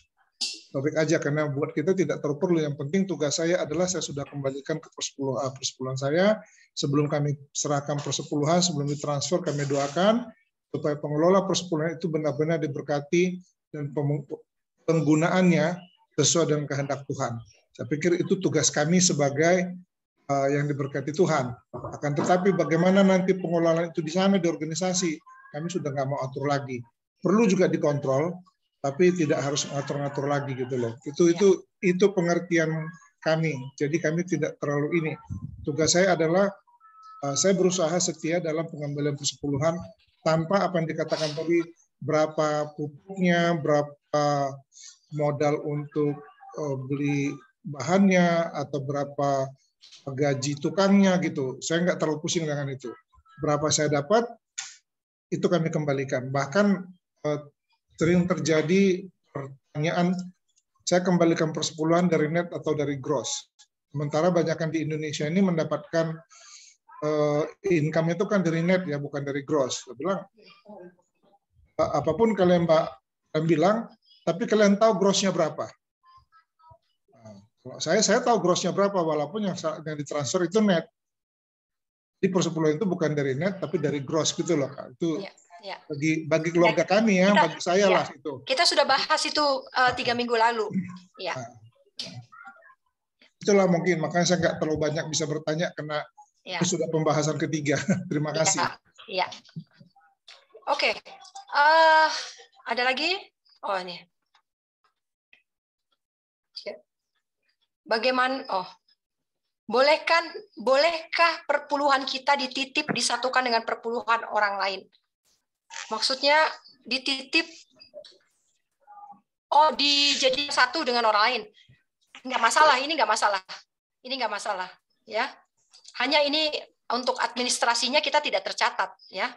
sobek aja, karena buat kita tidak terlalu perlu. Yang penting tugas saya adalah saya sudah kembalikan ke persepuluhan saya. Sebelum kami serahkan persepuluhan, sebelum ditransfer, kami doakan supaya pengelola persepuluhan itu benar-benar diberkati dan penggunaannya sesuai dengan kehendak Tuhan. Saya pikir itu tugas kami sebagai yang diberkati Tuhan. Akan tetapi bagaimana nanti pengelolaan itu di sana di organisasi, kami sudah nggak mau atur lagi. Perlu juga dikontrol, tapi tidak harus ngatur-ngatur lagi gitu loh. Itu pengertian kami. Jadi kami tidak terlalu ini. Tugas saya adalah saya berusaha setia dalam pengembalian persepuluhan tanpa apa yang dikatakan tadi, berapa pupuknya, berapa modal untuk beli bahannya, atau berapa gaji tukangnya gitu. Saya nggak terlalu pusing dengan itu. Berapa saya dapat, itu kami kembalikan. Bahkan sering terjadi pertanyaan, saya kembalikan persepuluhan dari net atau dari gross. Sementara banyakkan di Indonesia ini mendapatkan income itu kan dari net ya, bukan dari gross. Saya bilang, apapun kalian bilang, tapi kalian tahu grossnya berapa. Nah, kalau saya tahu grossnya berapa, walaupun yang ditransfer itu net. Di persepuluhan itu bukan dari net, tapi dari gross gitu loh, Kak. Itu ya. Bagi keluarga kami ya, bagi saya lah itu. Kita sudah bahas itu 3 minggu lalu. Ya. Nah, itulah mungkin, makanya saya nggak terlalu banyak bisa bertanya karena itu sudah pembahasan ketiga. Terima kasih. Ya. Oke. Ada lagi? Oh ini. Bagaimana? Bolehkah perpuluhan kita dititip disatukan dengan perpuluhan orang lain? Maksudnya dititip, dijadi satu dengan orang lain. Nggak masalah, ini nggak masalah. Ini nggak masalah, ya. Hanya ini untuk administrasinya kita tidak tercatat, ya.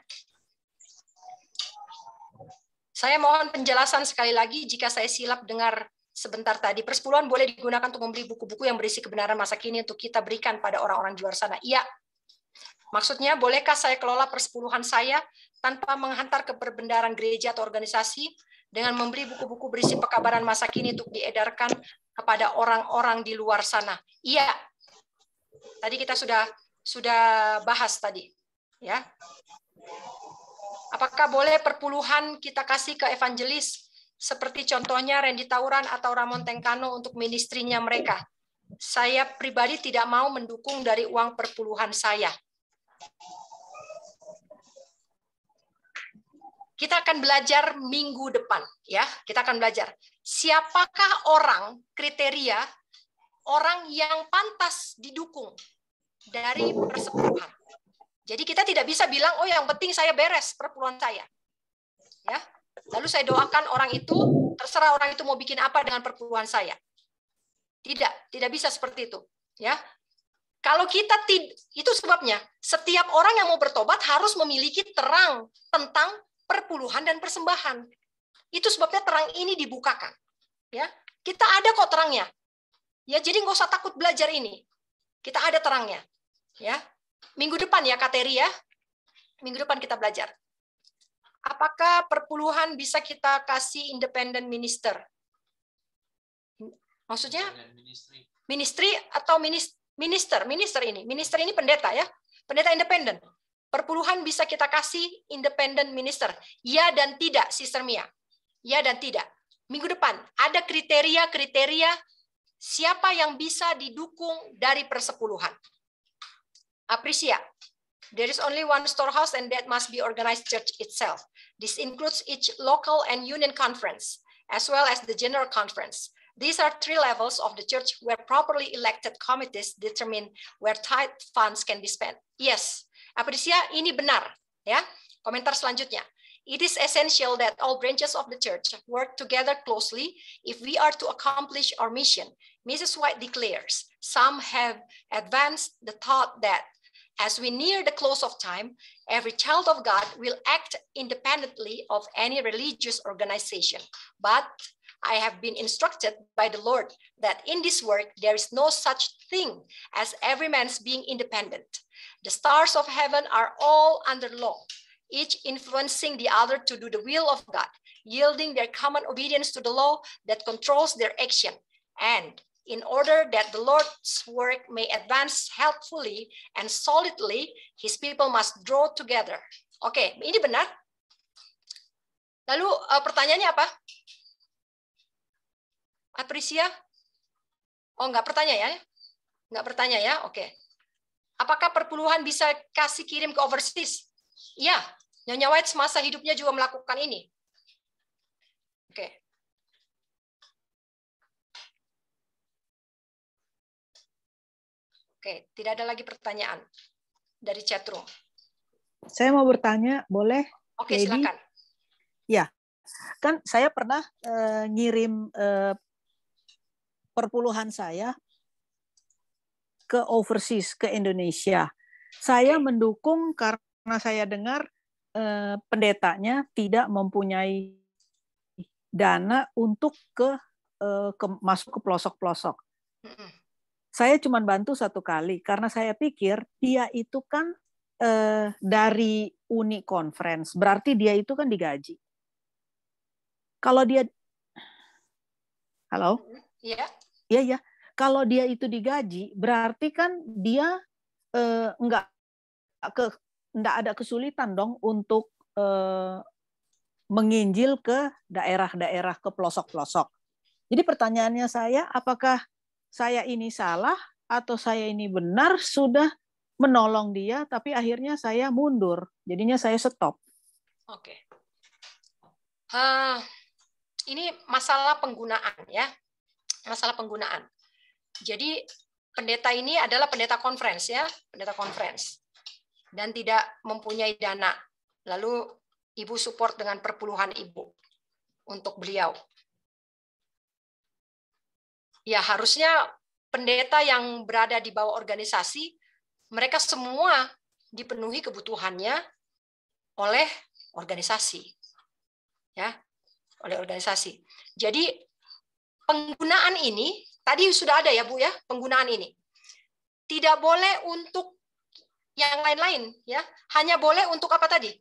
Saya mohon penjelasan sekali lagi jika saya silap dengar sebentar tadi. Persepuluhan boleh digunakan untuk membeli buku-buku yang berisi kebenaran masa kini untuk kita berikan pada orang-orang di luar sana. Iya. Maksudnya, bolehkah saya kelola persepuluhan saya tanpa menghantar ke perbendaharaan gereja atau organisasi dengan membeli buku-buku berisi pekabaran masa kini untuk diedarkan kepada orang-orang di luar sana? Iya. Tadi kita sudah bahas tadi, ya. Apakah boleh perpuluhan kita kasih ke evangelis seperti contohnya Randy Tauran atau Ramon Tengkano untuk ministrinya mereka? Saya pribadi tidak mau mendukung dari uang perpuluhan saya. Kita akan belajar minggu depan, ya. Kita akan belajar siapakah kriteria orang yang pantas didukung dari persepuluhan. Jadi kita tidak bisa bilang, oh yang penting saya beres perpuluhan saya, ya. Lalu saya doakan orang itu, terserah orang itu mau bikin apa dengan perpuluhan saya. Tidak bisa seperti itu, ya. Kalau kita itu sebabnya setiap orang yang mau bertobat harus memiliki terang tentang perpuluhan dan persembahan. Itu sebabnya terang ini dibukakan. Ya, kita ada kok terangnya. Ya, jadi nggak usah takut belajar ini. Kita ada terangnya. Ya, minggu depan ya Kateri ya. Minggu depan kita belajar. Apakah perpuluhan bisa kita kasih independent minister? Maksudnya ministry atau minister ini pendeta ya, pendeta independen. Perpuluhan bisa kita kasih independent minister. Ya dan tidak, Sister Mia. Ya dan tidak. Minggu depan ada kriteria siapa yang bisa didukung dari persepuluhan. Aprisia. There is only one storehouse and that must be organized church itself. This includes each local and union conference, as well as the general conference. These are 3 levels of the church where properly elected committees determine where tithe funds can be spent. Yes, Aprisia, ini benar. Ya. Komentar selanjutnya. It is essential that all branches of the church work together closely if we are to accomplish our mission. Mrs. White declares, some have advanced the thought that as we near the close of time, every child of God will act independently of any religious organization. But I have been instructed by the Lord that in this work there is no such thing as every man's being independent. The stars of heaven are all under law, each influencing the other to do the will of God, yielding their common obedience to the law that controls their action. And in order that the Lord's work may advance helpfully and solidly, his people must draw together. Oke, ini benar. Lalu pertanyaannya apa? Aprisia? Oh, nggak bertanya ya? Nggak bertanya ya? Oke. Apakah perpuluhan bisa kasih kirim ke overseas? Iya, Nyonya White semasa hidupnya juga melakukan ini. Oke. Oke, tidak ada lagi pertanyaan dari chatroom. Saya mau bertanya, boleh? Oke, Lady? silakan. Ya, kan saya pernah ngirim perpuluhan saya ke overseas, ke Indonesia. Saya mendukung karena saya dengar pendetanya tidak mempunyai dana untuk masuk ke pelosok-pelosok. Saya cuma bantu 1 kali karena saya pikir dia itu kan dari Uni Conference, berarti dia itu kan digaji. Kalau dia, halo? Iya. Iya. Kalau dia itu digaji, berarti kan dia enggak ada kesulitan dong untuk menginjil ke daerah-daerah, ke pelosok-pelosok. Jadi pertanyaannya saya, apakah saya ini salah atau saya ini benar sudah menolong dia, tapi akhirnya saya mundur, jadinya saya stop. Oke. Ini masalah penggunaan ya, masalah penggunaan. Jadi pendeta ini adalah pendeta conference ya, pendeta conference, dan tidak mempunyai dana. Lalu ibu support dengan perpuluhan ibu untuk beliau. Ya harusnya pendeta yang berada di bawah organisasi, mereka semua dipenuhi kebutuhannya oleh organisasi, ya, oleh organisasi. Jadi penggunaan ini tadi sudah ada ya Bu ya, penggunaan ini tidak boleh untuk yang lain-lain ya, hanya boleh untuk apa tadi?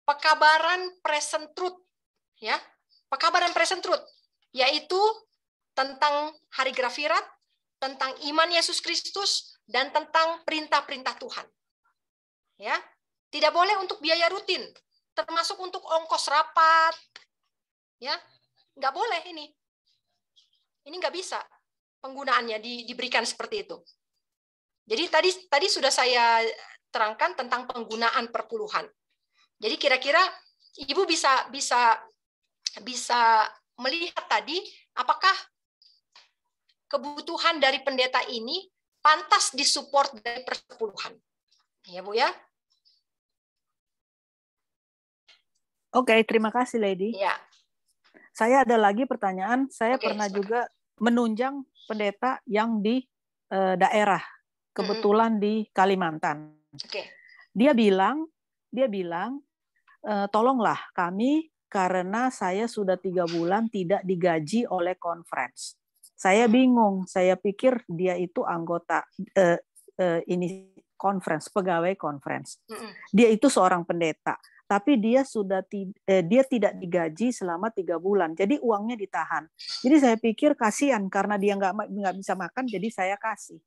Pekabaran present truth ya, pekabaran present truth, yaitu tentang hari Grafirat, tentang iman Yesus Kristus, dan tentang perintah-perintah Tuhan. Ya, tidak boleh untuk biaya rutin, termasuk untuk ongkos rapat, ya, nggak boleh ini. Ini nggak bisa penggunaannya diberikan seperti itu. Jadi tadi sudah saya terangkan tentang penggunaan perpuluhan. Jadi kira-kira ibu bisa melihat tadi apakah kebutuhan dari pendeta ini pantas disupport dari perpuluhan. Ya, Bu ya. Oke, terima kasih Lady. Ya. Saya ada lagi pertanyaan. Saya pernah silakan. juga menunjang pendeta yang di daerah, kebetulan di Kalimantan. Dia bilang, tolonglah kami karena saya sudah 3 bulan tidak digaji oleh conference. Saya bingung, saya pikir dia itu anggota ini conference, pegawai conference. Dia itu seorang pendeta, tapi dia dia tidak digaji selama 3 bulan. Jadi uangnya ditahan. Jadi saya pikir kasihan karena dia nggak bisa makan, jadi saya kasih.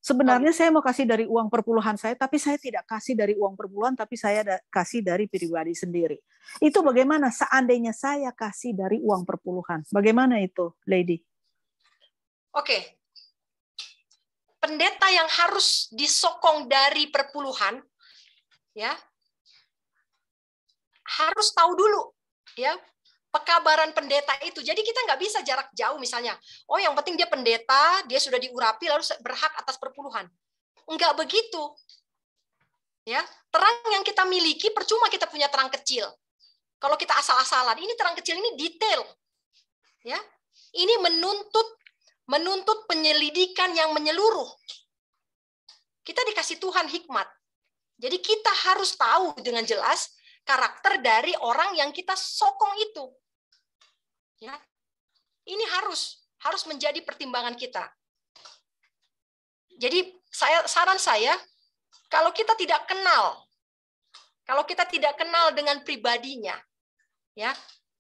Sebenarnya saya mau kasih dari uang perpuluhan saya, tapi saya tidak kasih dari uang perpuluhan, tapi saya kasih dari pribadi sendiri. Itu bagaimana seandainya saya kasih dari uang perpuluhan? Bagaimana itu, Lady? Oke. Pendeta yang harus disokong dari perpuluhan, ya, harus tahu dulu, ya, pekabaran pendeta itu. Jadi kita nggak bisa jarak jauh misalnya. Oh, yang penting dia pendeta, dia sudah diurapi lalu berhak atas perpuluhan. Enggak begitu. Ya, terang yang kita miliki percuma kita punya terang kecil. Kalau kita asal-asalan, ini terang kecil ini detail. Ya. Ini menuntut penyelidikan yang menyeluruh. Kita dikasih Tuhan hikmat. Jadi kita harus tahu dengan jelas karakter dari orang yang kita sokong itu. Ya. Ini harus menjadi pertimbangan kita. Jadi saran saya, kalau kita tidak kenal dengan pribadinya, ya,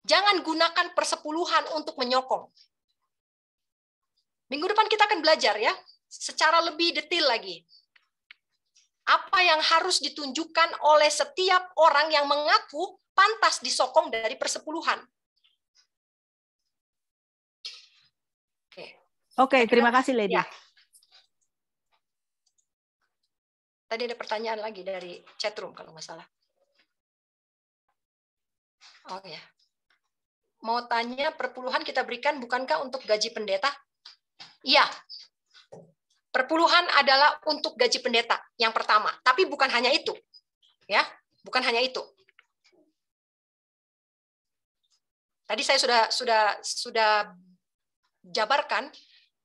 jangan gunakan persepuluhan untuk menyokong. Minggu depan kita akan belajar ya, secara lebih detail lagi. Apa yang harus ditunjukkan oleh setiap orang yang mengaku pantas disokong dari persepuluhan. Oke, terima kasih Lady. Ya. Tadi ada pertanyaan lagi dari chatroom kalau nggak salah. Oh ya. Mau tanya, perpuluhan kita berikan bukankah untuk gaji pendeta? Iya. Perpuluhan adalah untuk gaji pendeta yang pertama, tapi bukan hanya itu. Ya, bukan hanya itu. Tadi saya sudah jabarkan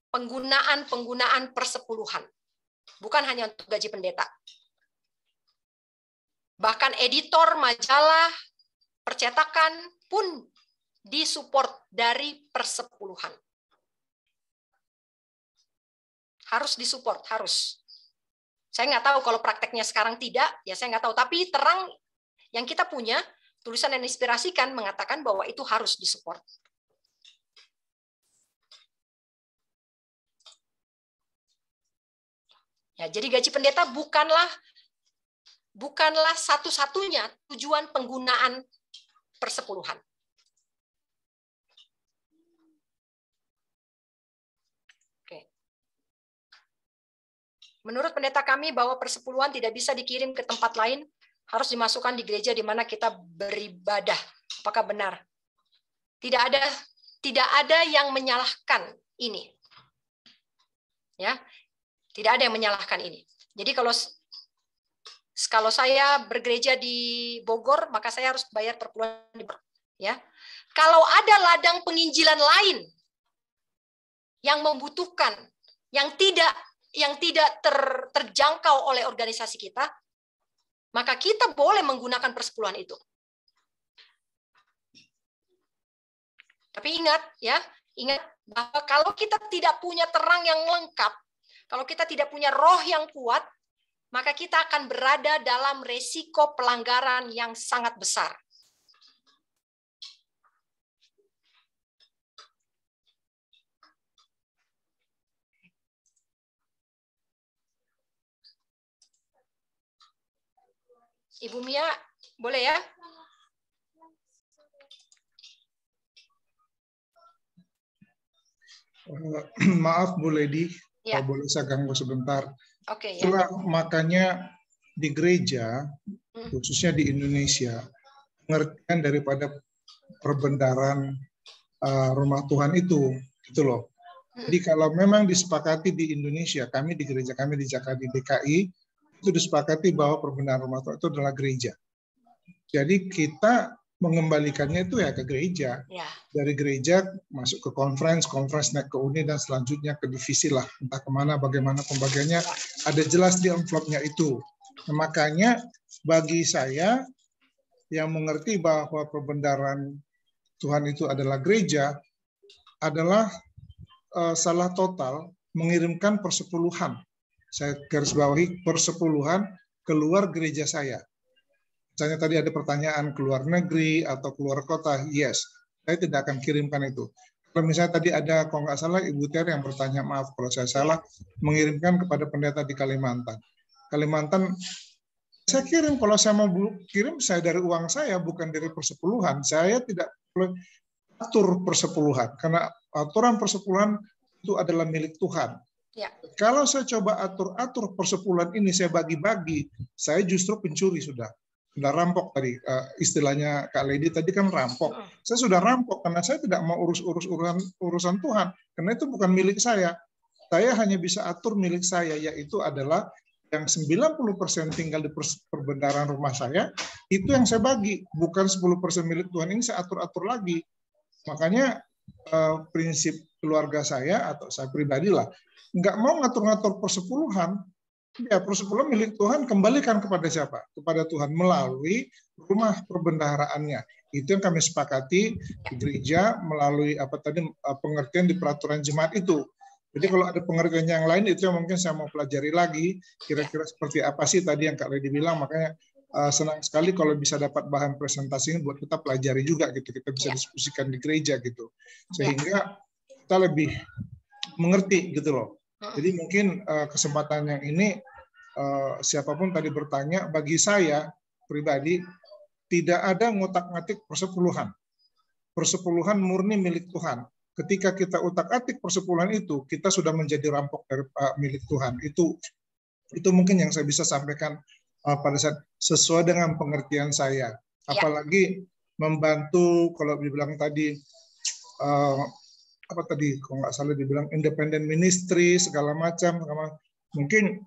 penggunaan persepuluhan. Bukan hanya untuk gaji pendeta. Bahkan editor, majalah, percetakan pun disupport dari persepuluhan. Harus disupport, harus. Saya nggak tahu kalau prakteknya sekarang tidak, ya saya nggak tahu. Tapi terang yang kita punya, tulisan yang inspirasikan mengatakan bahwa itu harus disupport. Ya, jadi gaji pendeta bukanlah satu-satunya tujuan penggunaan persepuluhan. Oke. Menurut pendeta kami bahwa persepuluhan tidak bisa dikirim ke tempat lain, harus dimasukkan di gereja di mana kita beribadah. Apakah benar? Tidak ada yang menyalahkan ini. Ya. Tidak ada yang menyalahkan ini. Jadi kalau saya bergereja di Bogor, maka saya harus bayar perpuluhan di Bogor. Ya. Kalau ada ladang penginjilan lain yang membutuhkan, yang tidak terjangkau oleh organisasi kita, maka kita boleh menggunakan persepuluhan itu. Tapi ingat bahwa kalau kita tidak punya terang yang lengkap, kalau kita tidak punya roh yang kuat, maka kita akan berada dalam resiko pelanggaran yang sangat besar. Ibu Mia, boleh ya? Maaf Bu Lady, Ya. kalau boleh saya ganggu sebentar. Oke, ya. Itulah makanya di gereja, khususnya di Indonesia, pengertian daripada perbendaharaan rumah Tuhan itu, gitu loh. Jadi kalau memang disepakati di Indonesia, kami di gereja kami di Jakarta di DKI itu disepakati bahwa perbendaharaan rumah Tuhan itu adalah gereja. Jadi kita mengembalikannya itu ya ke gereja. Ya. Dari gereja masuk ke conference naik ke uni, dan selanjutnya ke divisi lah. Entah kemana, bagaimana pembagiannya, ada jelas di envelope-nya itu. Nah, makanya bagi saya yang mengerti bahwa perbendaharaan Tuhan itu adalah gereja, adalah salah total mengirimkan persepuluhan. Saya garis bawahi persepuluhan keluar gereja saya. Misalnya tadi ada pertanyaan keluar negeri atau keluar kota, yes, saya tidak akan kirimkan itu. Kalau misalnya tadi ada, kalau nggak salah Ibu Ter yang bertanya, maaf kalau saya salah, mengirimkan kepada pendeta di Kalimantan. Kalimantan, saya kirim, kalau saya mau kirim, saya dari uang saya, bukan dari persepuluhan. Saya tidak boleh atur persepuluhan, karena aturan persepuluhan itu adalah milik Tuhan. Ya. Kalau saya coba atur persepuluhan ini, saya bagi-bagi, saya justru pencuri sudah rampok tadi, istilahnya Kak Lady tadi kan rampok. Saya sudah rampok karena saya tidak mau urusan Tuhan, karena itu bukan milik saya. Saya hanya bisa atur milik saya, yaitu adalah Yang 90% tinggal di perbendaharaan rumah saya, itu yang saya bagi. Bukan 10% milik Tuhan ini saya atur-atur lagi. Makanya prinsip keluarga saya, atau saya pribadi lah, nggak mau ngatur-ngatur persepuluhan. Ya, persepuluhan milik Tuhan kembalikan kepada siapa? Kepada Tuhan melalui rumah perbendaharaannya. Itu yang kami sepakati di gereja melalui pengertian di peraturan jemaat itu. Jadi kalau ada pengertian yang lain itu yang mungkin saya mau pelajari lagi, kira-kira seperti apa sih tadi yang Kak Lady bilang, makanya senang sekali kalau bisa dapat bahan presentasi buat kita pelajari juga gitu, kita bisa diskusikan di gereja gitu, sehingga kita lebih mengerti gitu loh. Jadi mungkin kesempatan yang ini siapapun tadi bertanya, bagi saya pribadi tidak ada ngotak-ngatik persepuluhan. Persepuluhan murni milik Tuhan. Ketika kita utak-atik persepuluhan itu, kita sudah menjadi rampok dari milik Tuhan. Itu mungkin yang saya bisa sampaikan pada saat sesuai dengan pengertian saya. Apalagi membantu, kalau dibilang tadi kalau nggak salah dibilang independent ministry segala macam, mungkin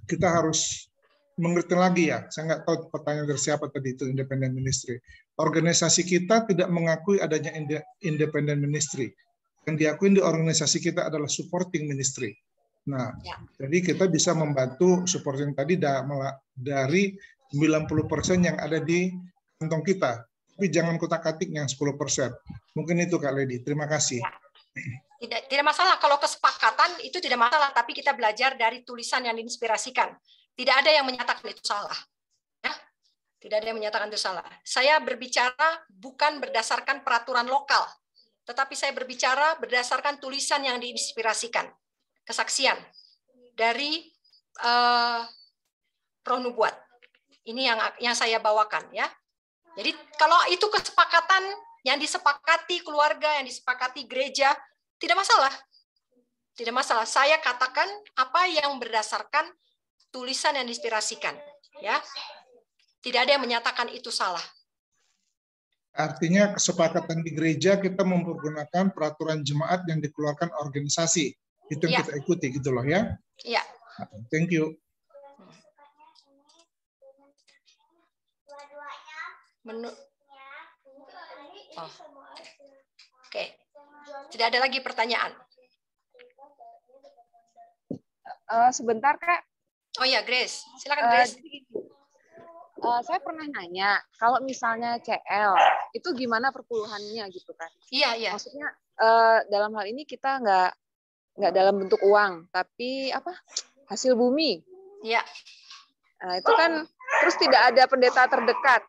kita harus mengerti lagi ya. Saya nggak tahu pertanyaan dari siapa tadi itu independent ministry. Organisasi kita tidak mengakui adanya independent ministry. Yang diakui di organisasi kita adalah supporting ministry. Nah, jadi kita bisa membantu supporting tadi dari 90% yang ada di kantong kita. Tapi jangan kutak-katik yang 10%. Mungkin itu Kak Lady. Terima kasih. Tidak masalah kalau kesepakatan itu tidak masalah, tapi kita belajar dari tulisan yang diinspirasikan. Tidak ada yang menyatakan itu salah. Ya? Tidak ada yang menyatakan itu salah. Saya berbicara bukan berdasarkan peraturan lokal, tetapi saya berbicara berdasarkan tulisan yang diinspirasikan. Kesaksian dari Roh Nubuat. Ini yang saya bawakan. Ya. Jadi kalau itu kesepakatan yang disepakati keluarga, yang disepakati gereja, tidak masalah. Tidak masalah. Saya katakan apa yang berdasarkan tulisan yang diinspirasikan, ya. Tidak ada yang menyatakan itu salah. Artinya kesepakatan di gereja kita mempergunakan peraturan jemaat yang dikeluarkan organisasi. Itu yang kita ikuti gitu loh ya. Iya. Thank you. Oke. Tidak ada lagi pertanyaan. Sebentar Kak. Oh ya, Grace. Silakan Grace. Saya pernah nanya, kalau misalnya CL, itu gimana perpuluhannya gitu kan? Iya, iya. Maksudnya dalam hal ini kita nggak dalam bentuk uang, tapi apa? Hasil bumi. Iya. Nah, itu kan terus tidak ada pendeta terdekat.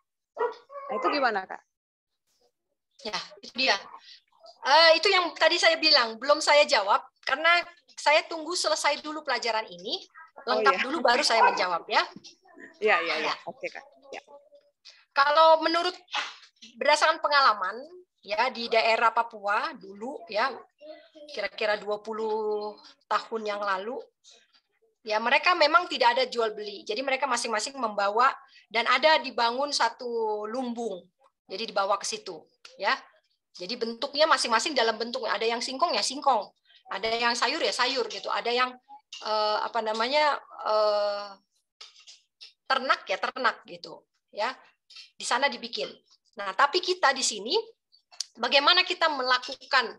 Nah, itu gimana Kak? Ya, itu dia. Itu yang tadi saya bilang, belum saya jawab, karena saya tunggu selesai dulu pelajaran ini, lengkap dulu baru saya menjawab ya. Iya. Oke Kak. Ya. Kalau menurut berdasarkan pengalaman ya di daerah Papua dulu ya, kira-kira 20 tahun yang lalu, ya mereka memang tidak ada jual beli. Jadi mereka masing-masing membawa dan ada dibangun satu lumbung. Jadi dibawa ke situ ya. Jadi bentuknya masing-masing dalam bentuk, ada yang singkong ya singkong, ada yang sayur ya sayur gitu, ada yang ternak ya ternak gitu ya, di sana dibikin. Nah tapi kita di sini bagaimana kita melakukan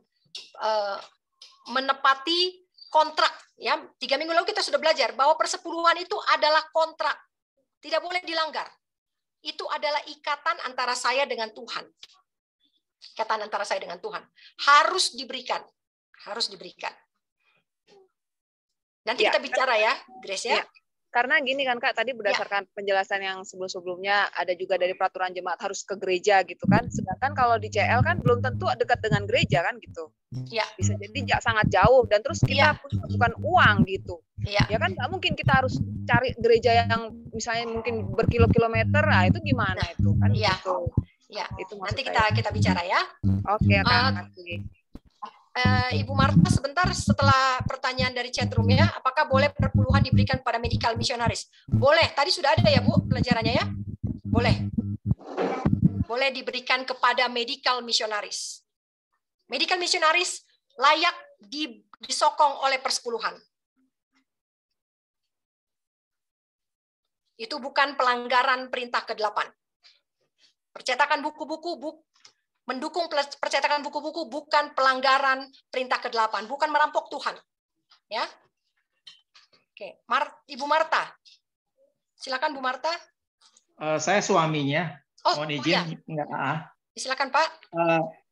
menepati kontrak ya. 3 minggu lalu kita sudah belajar bahwa persepuluhan itu adalah kontrak, tidak boleh dilanggar. Itu adalah ikatan antara saya dengan Tuhan. Ikatan antara saya dengan Tuhan harus diberikan, Nanti kita bicara ya, Grace ya. Karena gini kan Kak, tadi berdasarkan penjelasan yang sebelum-sebelumnya, ada juga dari peraturan jemaat harus ke gereja gitu kan. Sedangkan kalau di CL kan belum tentu dekat dengan gereja kan gitu. Ya. Bisa jadi sangat jauh dan terus kita bukan uang gitu. Ya kan nggak mungkin kita harus cari gereja yang misalnya mungkin berkilo-kilometer, nah itu gimana itu kan gitu. Ya, itu nanti kita bicara ya. Oke, Kak. Ibu Marta sebentar setelah pertanyaan dari chatroom ya, apakah boleh perpuluhan diberikan pada medical missionaries? Boleh, tadi sudah ada ya Bu pelajarannya ya? Boleh. Boleh diberikan kepada medical missionaries. Medical missionaries layak disokong oleh persepuluhan. Itu bukan pelanggaran perintah ke-8. Percetakan buku-buku, mendukung percetakan buku-buku bukan pelanggaran perintah ke-8, bukan merampok Tuhan. Ya. Oke, Ibu Marta. Silakan Bu Marta. Saya suaminya. Oh, mohon izin. ya. Enggak. Silakan Pak.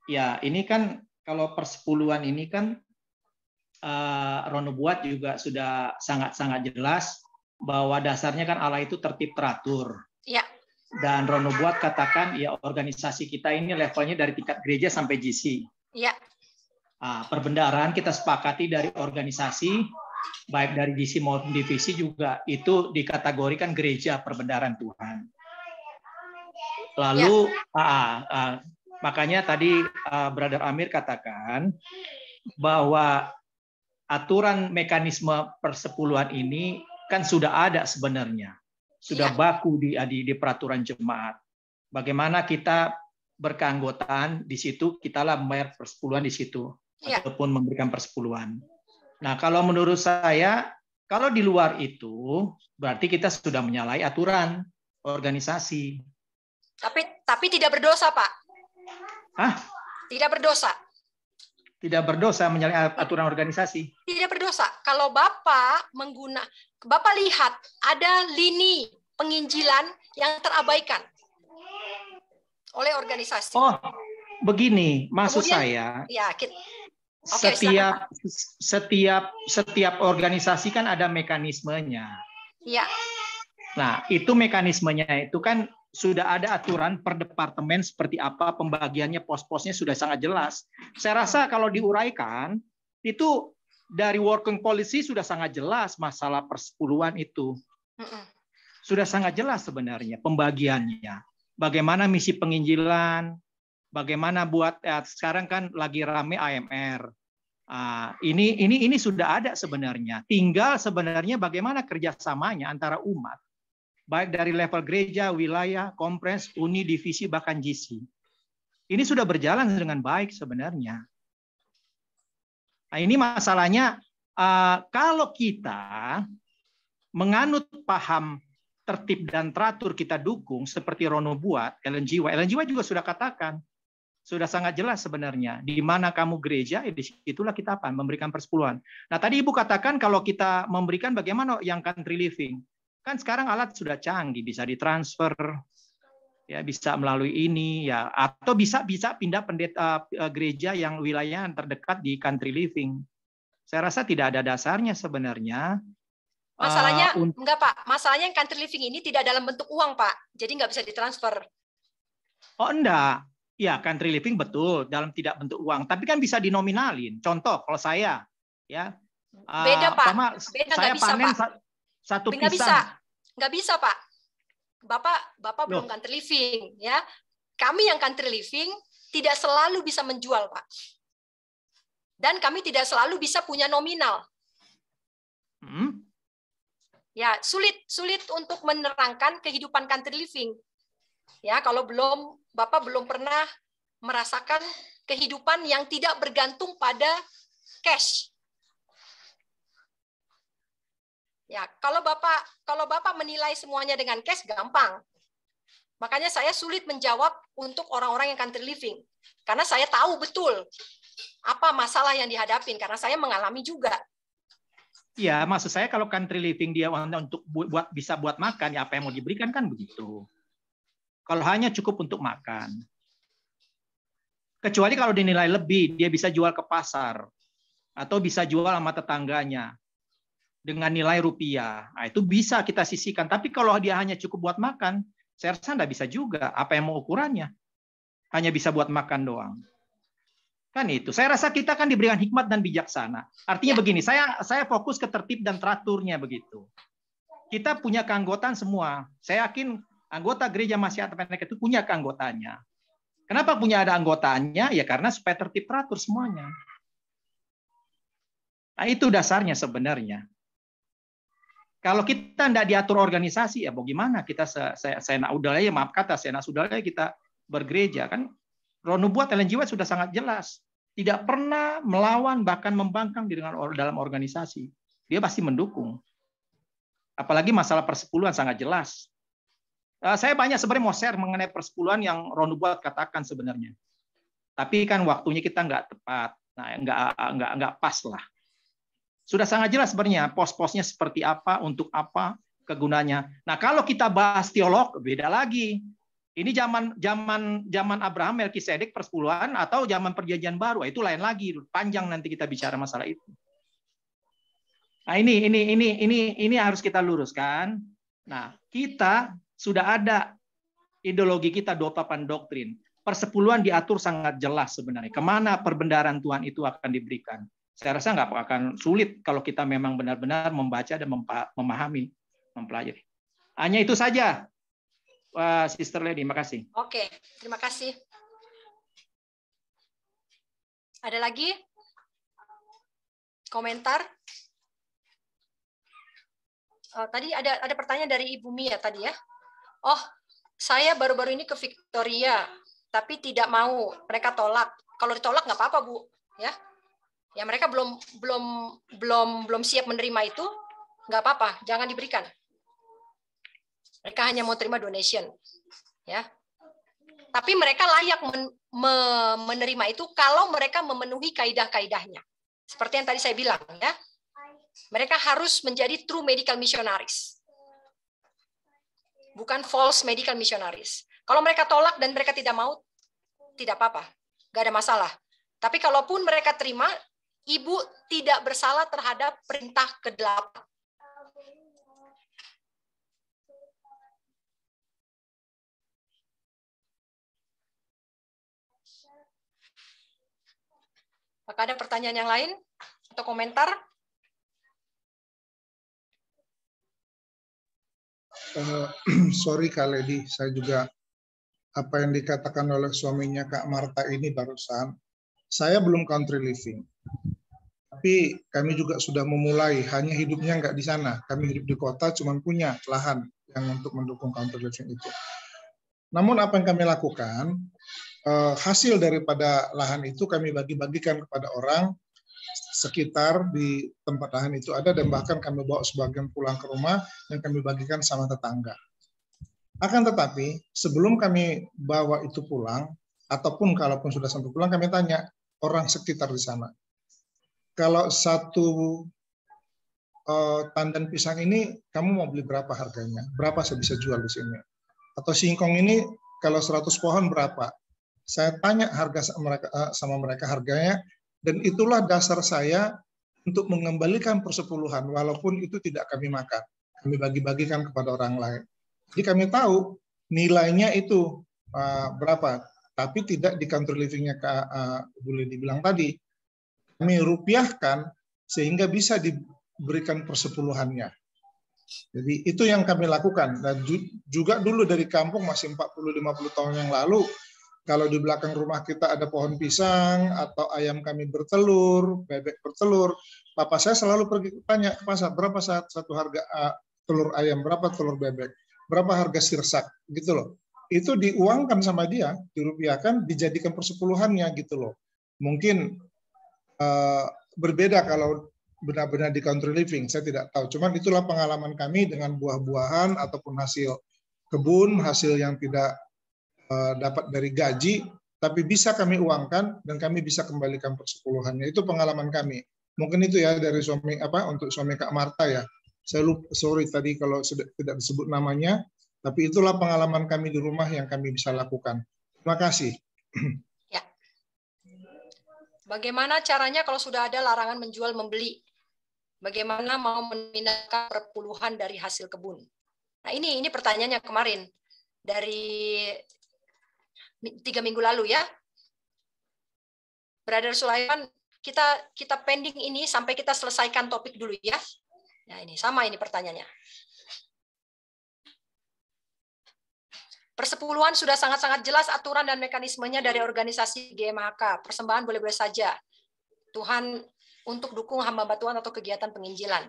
Ya, ini kan kalau persepuluhan ini kan Rono buat juga sudah sangat-sangat jelas bahwa dasarnya kan Allah itu tertib teratur. Ya. Dan Rono buat katakan ya organisasi kita ini levelnya dari tingkat gereja sampai GC. Ya. Perbendaharaan kita sepakati dari organisasi baik dari GC maupun divisi juga itu dikategorikan gereja perbendaharaan Tuhan. Lalu makanya tadi Brother Amir katakan bahwa aturan mekanisme persepuluhan ini kan sudah ada sebenarnya. Sudah baku di peraturan jemaat. Bagaimana kita berkeanggotaan di situ, kitalah membayar persepuluhan di situ ataupun memberikan persepuluhan. Nah, kalau menurut saya kalau di luar itu berarti kita sudah menyalahi aturan organisasi. Tapi tidak berdosa, Pak. Tidak berdosa. Tidak berdosa menyalahi aturan organisasi. Tidak berdosa. Kalau Bapak Bapak lihat ada lini penginjilan yang terabaikan oleh organisasi. Oh, begini, maksud saya. Ya, setiap organisasi kan ada mekanismenya. Ya. Nah, itu mekanismenya itu kan sudah ada aturan per departemen seperti apa pembagiannya, pos-posnya sudah sangat jelas. Saya rasa kalau diuraikan itu dari working policy sudah sangat jelas masalah persepuluhan itu. Sudah sangat jelas sebenarnya pembagiannya. Bagaimana misi penginjilan, bagaimana buat sekarang kan lagi rame AMR. Ini sudah ada sebenarnya. Tinggal sebenarnya bagaimana kerjasamanya antara umat. Baik dari level gereja, wilayah, kompres, uni, divisi, bahkan GC. Ini sudah berjalan dengan baik sebenarnya. Nah, ini masalahnya kalau kita menganut paham tertib dan teratur kita dukung seperti Rono buat, Ellen G. White juga sudah katakan, sudah sangat jelas sebenarnya di mana kamu gereja, di situlah kita memberikan persepuluhan. Nah, tadi Ibu katakan kalau kita memberikan bagaimana yang country living. Kan sekarang alat sudah canggih, bisa ditransfer, ya bisa melalui ini, ya atau bisa pindah pendeta gereja yang wilayah yang terdekat di country living. Saya rasa tidak ada dasarnya sebenarnya. Masalahnya enggak Pak, masalahnya yang country living ini tidak dalam bentuk uang Pak, jadi nggak bisa ditransfer. Oh enggak, ya country living betul dalam tidak bentuk uang, tapi kan bisa dinominalin. Contoh kalau saya, ya beda Pak, beda saya bisa, panen Pak. Satu pisang. Nggak bisa Pak. Bapak belum country living, ya. Kami yang country living tidak selalu bisa menjual Pak. Dan kami tidak selalu bisa punya nominal. Ya, sulit untuk menerangkan kehidupan country living. Ya, kalau Bapak belum pernah merasakan kehidupan yang tidak bergantung pada cash. Ya, kalau Bapak menilai semuanya dengan cash gampang. Makanya saya sulit menjawab untuk orang-orang yang country living. Karena saya tahu betul apa masalah yang dihadapin karena saya mengalami juga. Ya, maksud saya kalau country living dia untuk bisa buat makan, ya apa yang mau diberikan kan begitu. Kalau hanya cukup untuk makan. Kecuali kalau dinilai lebih, dia bisa jual ke pasar atau bisa jual sama tetangganya dengan nilai rupiah. Nah, itu bisa kita sisihkan. Tapi kalau dia hanya cukup buat makan, saya rasa nggak bisa juga. Apa yang mau ukurannya? Hanya bisa buat makan doang. Kan itu. Saya rasa kita kan diberikan hikmat dan bijaksana. Artinya begini, saya fokus ke tertib dan teraturnya begitu. Kita punya keanggotaan semua. Saya yakin anggota gereja Masyiat Advent itu punya keanggotanya. Kenapa punya ada anggotanya? Ya karena supaya tertib teratur semuanya. Nah, itu dasarnya sebenarnya. Kalau kita tidak diatur organisasi, ya bagaimana kita seenak udahnya, maaf kata, seenak udahnya kita bergereja. Kan Rono buat Ellen G. White sudah sangat jelas. Tidak pernah melawan, bahkan membangkang dalam organisasi. Dia pasti mendukung. Apalagi masalah persepuluhan sangat jelas. Saya banyak sebenarnya mau share mengenai persepuluhan yang Ron Nubuat katakan sebenarnya. Tapi kan waktunya kita nggak tepat, nggak pas lah. Sudah sangat jelas sebenarnya pos-posnya seperti apa, untuk apa, kegunaannya. Nah kalau kita bahas teolog beda lagi. Ini zaman Abraham, Melkisedek, persepuluhan, atau zaman Perjanjian Baru, itu lain lagi. Panjang nanti kita bicara masalah itu. Nah ini harus kita luruskan. Nah kita sudah ada ideologi kita, papan doktrin. Persepuluhan diatur sangat jelas sebenarnya. Kemana perbendaharaan Tuhan itu akan diberikan. Saya rasa nggak akan sulit kalau kita memang benar-benar membaca dan memahami, mempelajari. Hanya itu saja, Sister Lady. Makasih. Oke, terima kasih. Ada lagi komentar? Tadi ada pertanyaan dari Ibu Mia tadi ya. Oh, saya baru-baru ini ke Victoria, tapi tidak mau. Mereka tolak. Kalau ditolak nggak apa-apa, Bu. Ya mereka belum siap menerima itu, nggak apa-apa. Jangan diberikan. Mereka hanya mau terima donation, ya. Tapi mereka layak menerima itu kalau mereka memenuhi kaidah-kaidahnya. Seperti yang tadi saya bilang, ya. Mereka harus menjadi true medical missionaries. Bukan false medical missionaries. Kalau mereka tolak dan mereka tidak mau, tidak apa-apa. Nggak ada masalah. Tapi kalaupun mereka terima, Ibu tidak bersalah terhadap perintah ke-8. Apakah ada pertanyaan yang lain atau komentar? Sorry Kak Lady, saya juga apa yang dikatakan oleh suaminya Kak Marta ini barusan, saya belum country living. Tapi kami juga sudah memulai, hanya hidupnya nggak di sana. Kami hidup di kota, cuma punya lahan yang untuk mendukung country living itu. Namun apa yang kami lakukan, hasil daripada lahan itu kami bagi-bagikan kepada orang sekitar di tempat lahan itu ada, dan bahkan kami bawa sebagian pulang ke rumah dan kami bagikan sama tetangga. Akan tetapi sebelum kami bawa itu pulang, ataupun kalaupun sudah sampai pulang, kami tanya orang sekitar di sana, kalau satu tandan pisang ini kamu mau beli berapa harganya? Berapa saya bisa jual di sini? Atau singkong ini kalau 100 pohon berapa? Saya tanya harga sama mereka harganya, dan itulah dasar saya untuk mengembalikan persepuluhan, walaupun itu tidak kami makan. Kami bagi-bagikan kepada orang lain. Jadi kami tahu nilainya itu berapa, tapi tidak di country living-nya boleh dibilang tadi. Kami rupiahkan sehingga bisa diberikan persepuluhannya. Jadi itu yang kami lakukan. Dan juga dulu dari kampung masih 40-50 tahun yang lalu, kalau di belakang rumah kita ada pohon pisang atau ayam kami bertelur, bebek bertelur, papa saya selalu pergi tanya ke pasar, berapa satu harga telur ayam, berapa telur bebek, berapa harga sirsak, gitu loh. Itu diuangkan sama dia, dirupiahkan, dijadikan persepuluhannya, gitu loh. Mungkin berbeda kalau benar-benar di country living, saya tidak tahu. Cuman itulah pengalaman kami dengan buah-buahan ataupun hasil kebun, hasil yang tidak dapat dari gaji, tapi bisa kami uangkan dan kami bisa kembalikan persepuluhannya. Itu pengalaman kami. Mungkin itu ya dari suami untuk suami Kak Marta ya. Saya lupa, sorry tadi kalau tidak disebut namanya, tapi itulah pengalaman kami di rumah yang kami bisa lakukan. Terima kasih. Ya. Bagaimana caranya kalau sudah ada larangan menjual membeli? Bagaimana mau memindahkan perpuluhan dari hasil kebun? Nah ini pertanyaannya kemarin dari 3 minggu lalu ya, Brother Sulaiman, kita pending ini sampai kita selesaikan topik dulu ya. Nah ini sama ini pertanyaannya. Persepuluhan sudah sangat-sangat jelas aturan dan mekanismenya dari organisasi GMHK. Persembahan boleh-boleh saja. Tuhan untuk dukung hamba Tuhan atau kegiatan penginjilan.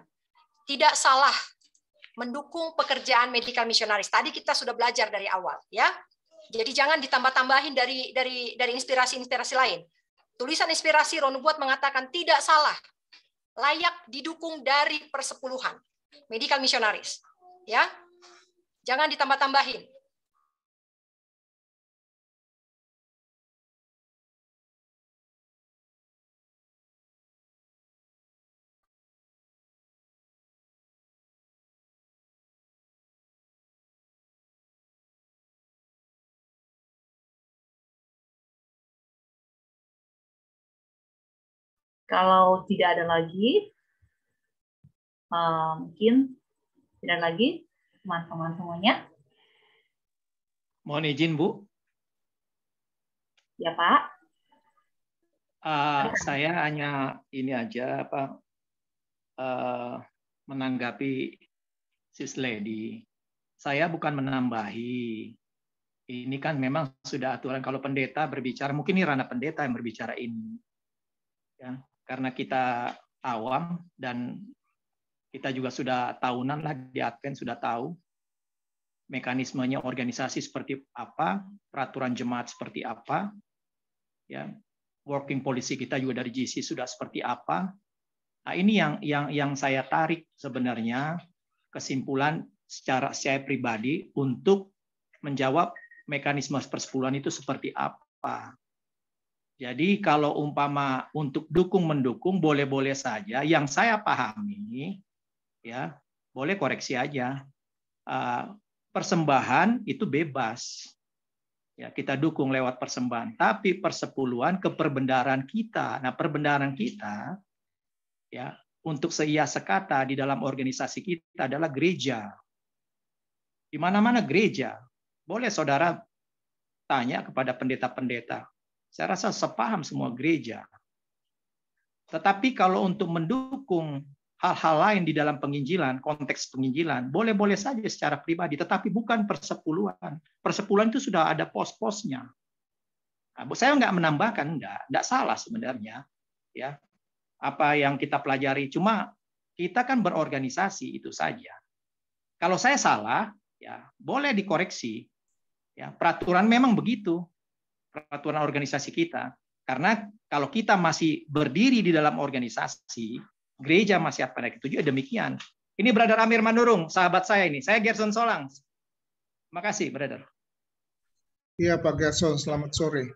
Tidak salah mendukung pekerjaan medical missionaries. Tadi kita sudah belajar dari awal ya. Jadi jangan ditambah-tambahin dari inspirasi-inspirasi lain. Tulisan inspirasi Ron Nubuat mengatakan tidak salah, layak didukung dari persepuluhan. medical missionaries. Ya. Jangan ditambah-tambahin. Kalau tidak ada lagi, mungkin tidak lagi teman-teman semuanya. Mohon izin, Bu. Ya, Pak. Saya hanya ini aja, menanggapi Sis Lady. Saya bukan menambahi. Ini kan memang sudah aturan kalau pendeta berbicara, mungkin ini ranah pendeta yang berbicara ini. Ya, karena kita awam dan kita juga sudah tahunan lah di Advent, sudah tahu mekanismenya organisasi seperti apa, peraturan jemaat seperti apa, ya, working policy kita juga dari GC sudah seperti apa. Nah, ini yang saya tarik sebenarnya kesimpulan secara saya pribadi untuk menjawab mekanisme persepuluhan itu seperti apa. Jadi kalau umpama untuk dukung-mendukung boleh-boleh saja. Yang saya pahami, ya boleh koreksi aja. Persembahan itu bebas. Ya, kita dukung lewat persembahan. Tapi persepuluhan ke perbendaharaan kita. Nah, perbendaharaan kita, ya untuk seia sekata di dalam organisasi kita adalah gereja. Di mana-mana gereja. Boleh saudara tanya kepada pendeta-pendeta. Saya rasa sepaham semua gereja. Tetapi kalau untuk mendukung hal-hal lain di dalam penginjilan, konteks penginjilan, boleh-boleh saja secara pribadi, tetapi bukan persepuluhan. Persepuluhan itu sudah ada pos-posnya. Nah, saya nggak menambahkan, nggak salah sebenarnya. Ya, apa yang kita pelajari, cuma kita kan berorganisasi itu saja. Kalau saya salah, ya boleh dikoreksi. Ya, peraturan memang begitu. Peraturan organisasi kita. Karena kalau kita masih berdiri di dalam organisasi, gereja masih apa itu juga demikian. Ini Brother Amir Manurung, sahabat saya ini. Saya Gerson Solang. Terima kasih, Brother. Iya, Pak Gerson, selamat sore.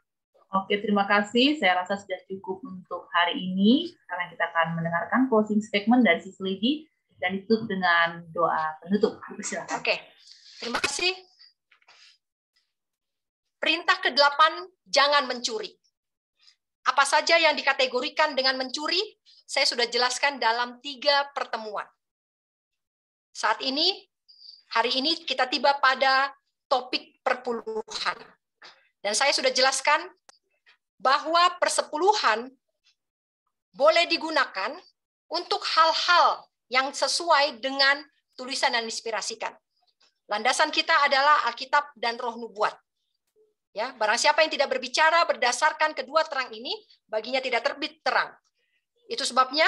Oke, terima kasih. Saya rasa sudah cukup untuk hari ini, karena kita akan mendengarkan closing statement dari Sis Lady, dan ditutup dengan doa penutup. Silakan. Oke, terima kasih. Perintah ke-8, jangan mencuri. Apa saja yang dikategorikan dengan mencuri, saya sudah jelaskan dalam 3 pertemuan. Saat ini, hari ini kita tiba pada topik perpuluhan. Dan saya sudah jelaskan bahwa persepuluhan boleh digunakan untuk hal-hal yang sesuai dengan tulisan dan inspirasikan. Landasan kita adalah Alkitab dan Roh Nubuat. Ya, barang siapa yang tidak berbicara berdasarkan kedua terang ini, baginya tidak terbit terang. Itu sebabnya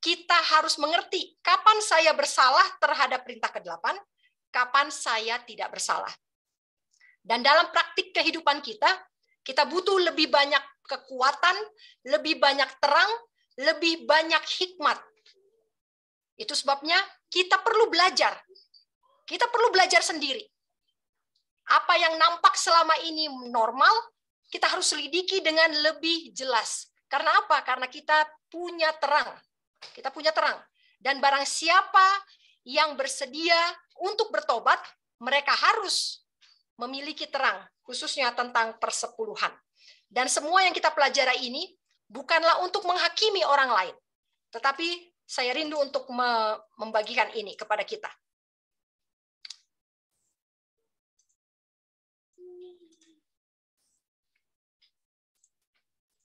kita harus mengerti kapan saya bersalah terhadap perintah ke-8, kapan saya tidak bersalah. Dan dalam praktik kehidupan kita, kita butuh lebih banyak kekuatan, lebih banyak terang, lebih banyak hikmat. Itu sebabnya kita perlu belajar. Kita perlu belajar sendiri. Apa yang nampak selama ini normal, kita harus selidiki dengan lebih jelas. Karena apa? Karena kita punya terang. Kita punya terang. Dan barang siapa yang bersedia untuk bertobat, mereka harus memiliki terang, khususnya tentang persepuluhan. Dan semua yang kita pelajari ini bukanlah untuk menghakimi orang lain, tetapi saya rindu untuk membagikan ini kepada kita.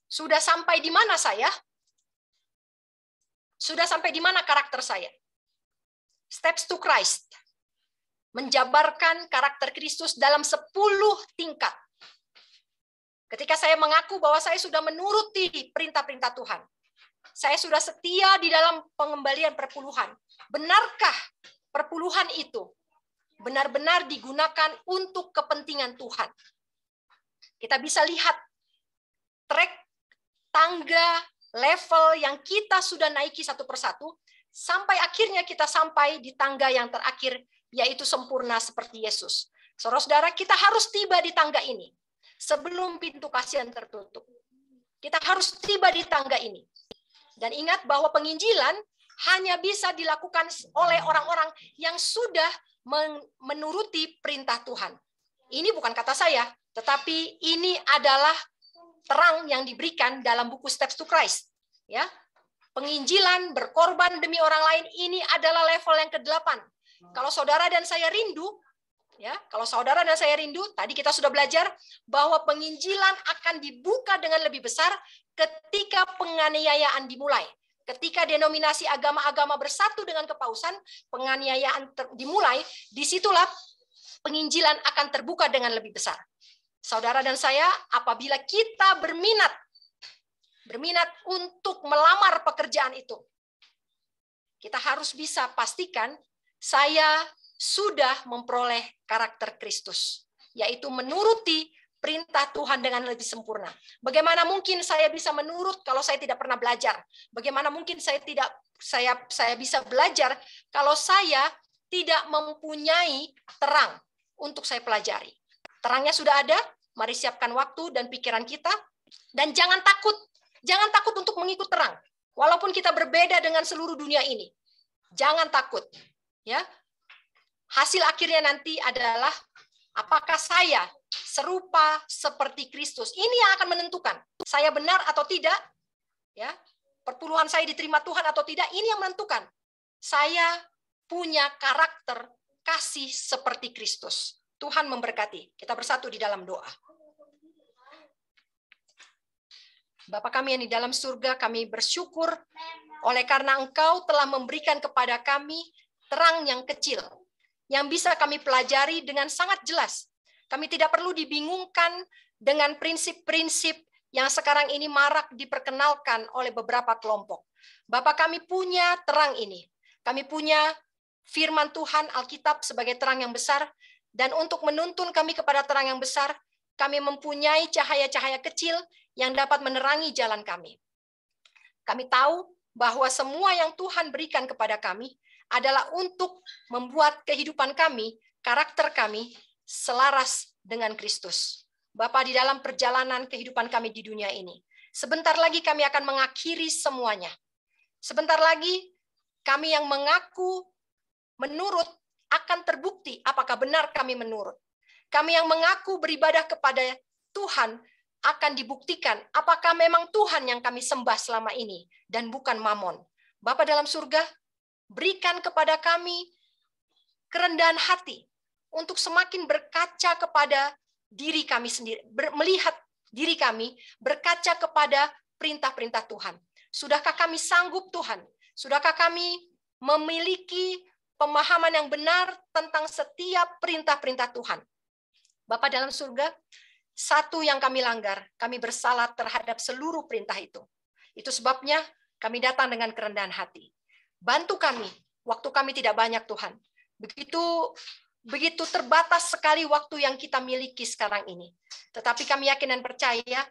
Sudah sampai di mana saya? Sudah sampai di mana karakter saya? Steps to Christ. Menjabarkan karakter Kristus dalam 10 tingkat. Ketika saya mengaku bahwa saya sudah menuruti perintah-perintah Tuhan. Saya sudah setia di dalam pengembalian perpuluhan. Benarkah perpuluhan itu benar-benar digunakan untuk kepentingan Tuhan? Kita bisa lihat track, tangga, level yang kita sudah naiki satu persatu, sampai akhirnya kita sampai di tangga yang terakhir, yaitu sempurna seperti Yesus. Saudara-saudara, kita harus tiba di tangga ini sebelum pintu kasihan tertutup. Kita harus tiba di tangga ini. Dan ingat bahwa penginjilan hanya bisa dilakukan oleh orang-orang yang sudah menuruti perintah Tuhan. Ini bukan kata saya, tetapi ini adalah terang yang diberikan dalam buku Steps to Christ. Ya, penginjilan, berkorban demi orang lain, ini adalah level yang ke-8. Kalau saudara dan saya rindu, ya, kalau saudara dan saya rindu, tadi kita sudah belajar bahwa penginjilan akan dibuka dengan lebih besar ketika penganiayaan dimulai. Ketika denominasi agama-agama bersatu dengan kepausan, penganiayaan dimulai, disitulah penginjilan akan terbuka dengan lebih besar. Saudara dan saya, apabila kita berminat untuk melamar pekerjaan itu, kita harus bisa pastikan saya sudah memperoleh karakter Kristus, yaitu menuruti perintah Tuhan dengan lebih sempurna. Bagaimana mungkin saya bisa menurut kalau saya tidak pernah belajar? Bagaimana mungkin saya bisa belajar kalau saya tidak mempunyai terang untuk saya pelajari? Terangnya sudah ada, mari siapkan waktu dan pikiran kita, dan jangan takut untuk mengikut terang. Walaupun kita berbeda dengan seluruh dunia ini, jangan takut. Ya, hasil akhirnya nanti adalah apakah saya serupa seperti Kristus. Ini yang akan menentukan saya benar atau tidak. Ya, perpuluhan saya diterima Tuhan atau tidak. Ini yang menentukan saya punya karakter kasih seperti Kristus. Tuhan memberkati. Kita bersatu di dalam doa. Bapa kami yang di dalam surga, kami bersyukur oleh karena Engkau telah memberikan kepada kami terang yang kecil, yang bisa kami pelajari dengan sangat jelas. Kami tidak perlu dibingungkan dengan prinsip-prinsip yang sekarang ini marak diperkenalkan oleh beberapa kelompok. Bapa, kami punya terang ini. Kami punya firman Tuhan, Alkitab sebagai terang yang besar, dan untuk menuntun kami kepada terang yang besar, kami mempunyai cahaya-cahaya kecil yang dapat menerangi jalan kami. Kami tahu bahwa semua yang Tuhan berikan kepada kami adalah untuk membuat kehidupan kami, karakter kami, selaras dengan Kristus. Bapa, di dalam perjalanan kehidupan kami di dunia ini, sebentar lagi kami akan mengakhiri semuanya. Sebentar lagi kami yang mengaku menurut akan terbukti apakah benar kami menurut. Kami yang mengaku beribadah kepada Tuhan akan dibuktikan apakah memang Tuhan yang kami sembah selama ini dan bukan mamon. Bapa dalam surga, berikan kepada kami kerendahan hati untuk semakin berkaca kepada diri kami sendiri, melihat diri kami berkaca kepada perintah-perintah Tuhan. Sudahkah kami sanggup Tuhan? Sudahkah kami memiliki pemahaman yang benar tentang setiap perintah-perintah Tuhan? Bapa dalam surga, satu yang kami langgar, kami bersalah terhadap seluruh perintah itu. Itu sebabnya kami datang dengan kerendahan hati. Bantu kami, waktu kami tidak banyak Tuhan. Begitu terbatas sekali waktu yang kita miliki sekarang ini. Tetapi kami yakin dan percaya,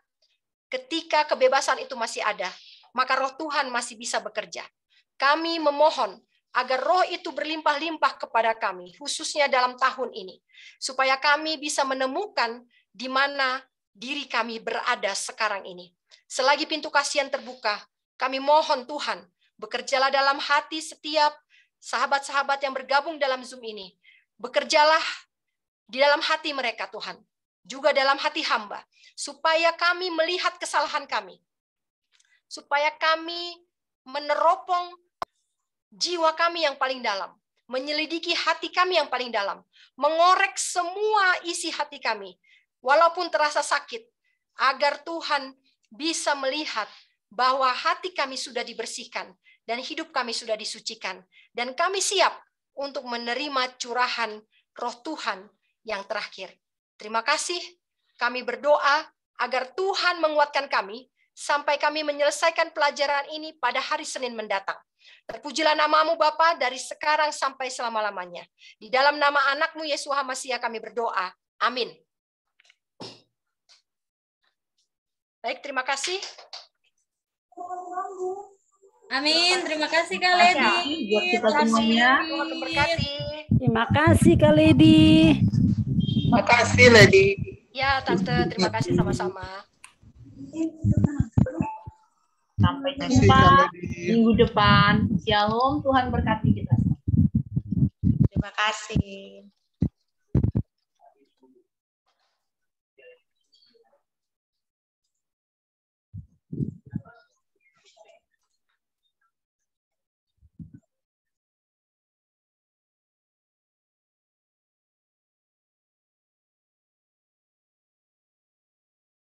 ketika kebebasan itu masih ada, maka roh Tuhan masih bisa bekerja. Kami memohon agar roh itu berlimpah-limpah kepada kami, khususnya dalam tahun ini. Supaya kami bisa menemukan di mana diri kami berada sekarang ini. Selagi pintu kasihan terbuka, kami mohon Tuhan, bekerjalah dalam hati setiap sahabat-sahabat yang bergabung dalam Zoom ini. Bekerjalah di dalam hati mereka Tuhan, juga dalam hati hamba, supaya kami melihat kesalahan kami, supaya kami meneropong jiwa kami yang paling dalam, menyelidiki hati kami yang paling dalam, mengorek semua isi hati kami, walaupun terasa sakit, agar Tuhan bisa melihat bahwa hati kami sudah dibersihkan, dan hidup kami sudah disucikan, dan kami siap untuk menerima curahan roh Tuhan yang terakhir. Terima kasih, kami berdoa agar Tuhan menguatkan kami, sampai kami menyelesaikan pelajaran ini pada hari Senin mendatang. Terpujilah namamu Bapa dari sekarang sampai selama-lamanya. Di dalam nama anakmu Yesus HaMasiah kami berdoa. Amin. Baik, terima kasih. Amin. Terima kasih Kak Lady. Buat kita semuanya. Tuhan memberkati. Terima kasih Kak Lady. Terima kasih Lady. Ya, Tante, terima kasih sama-sama. Sampai jumpa minggu depan. Shalom, Tuhan berkati kita. Terima kasih.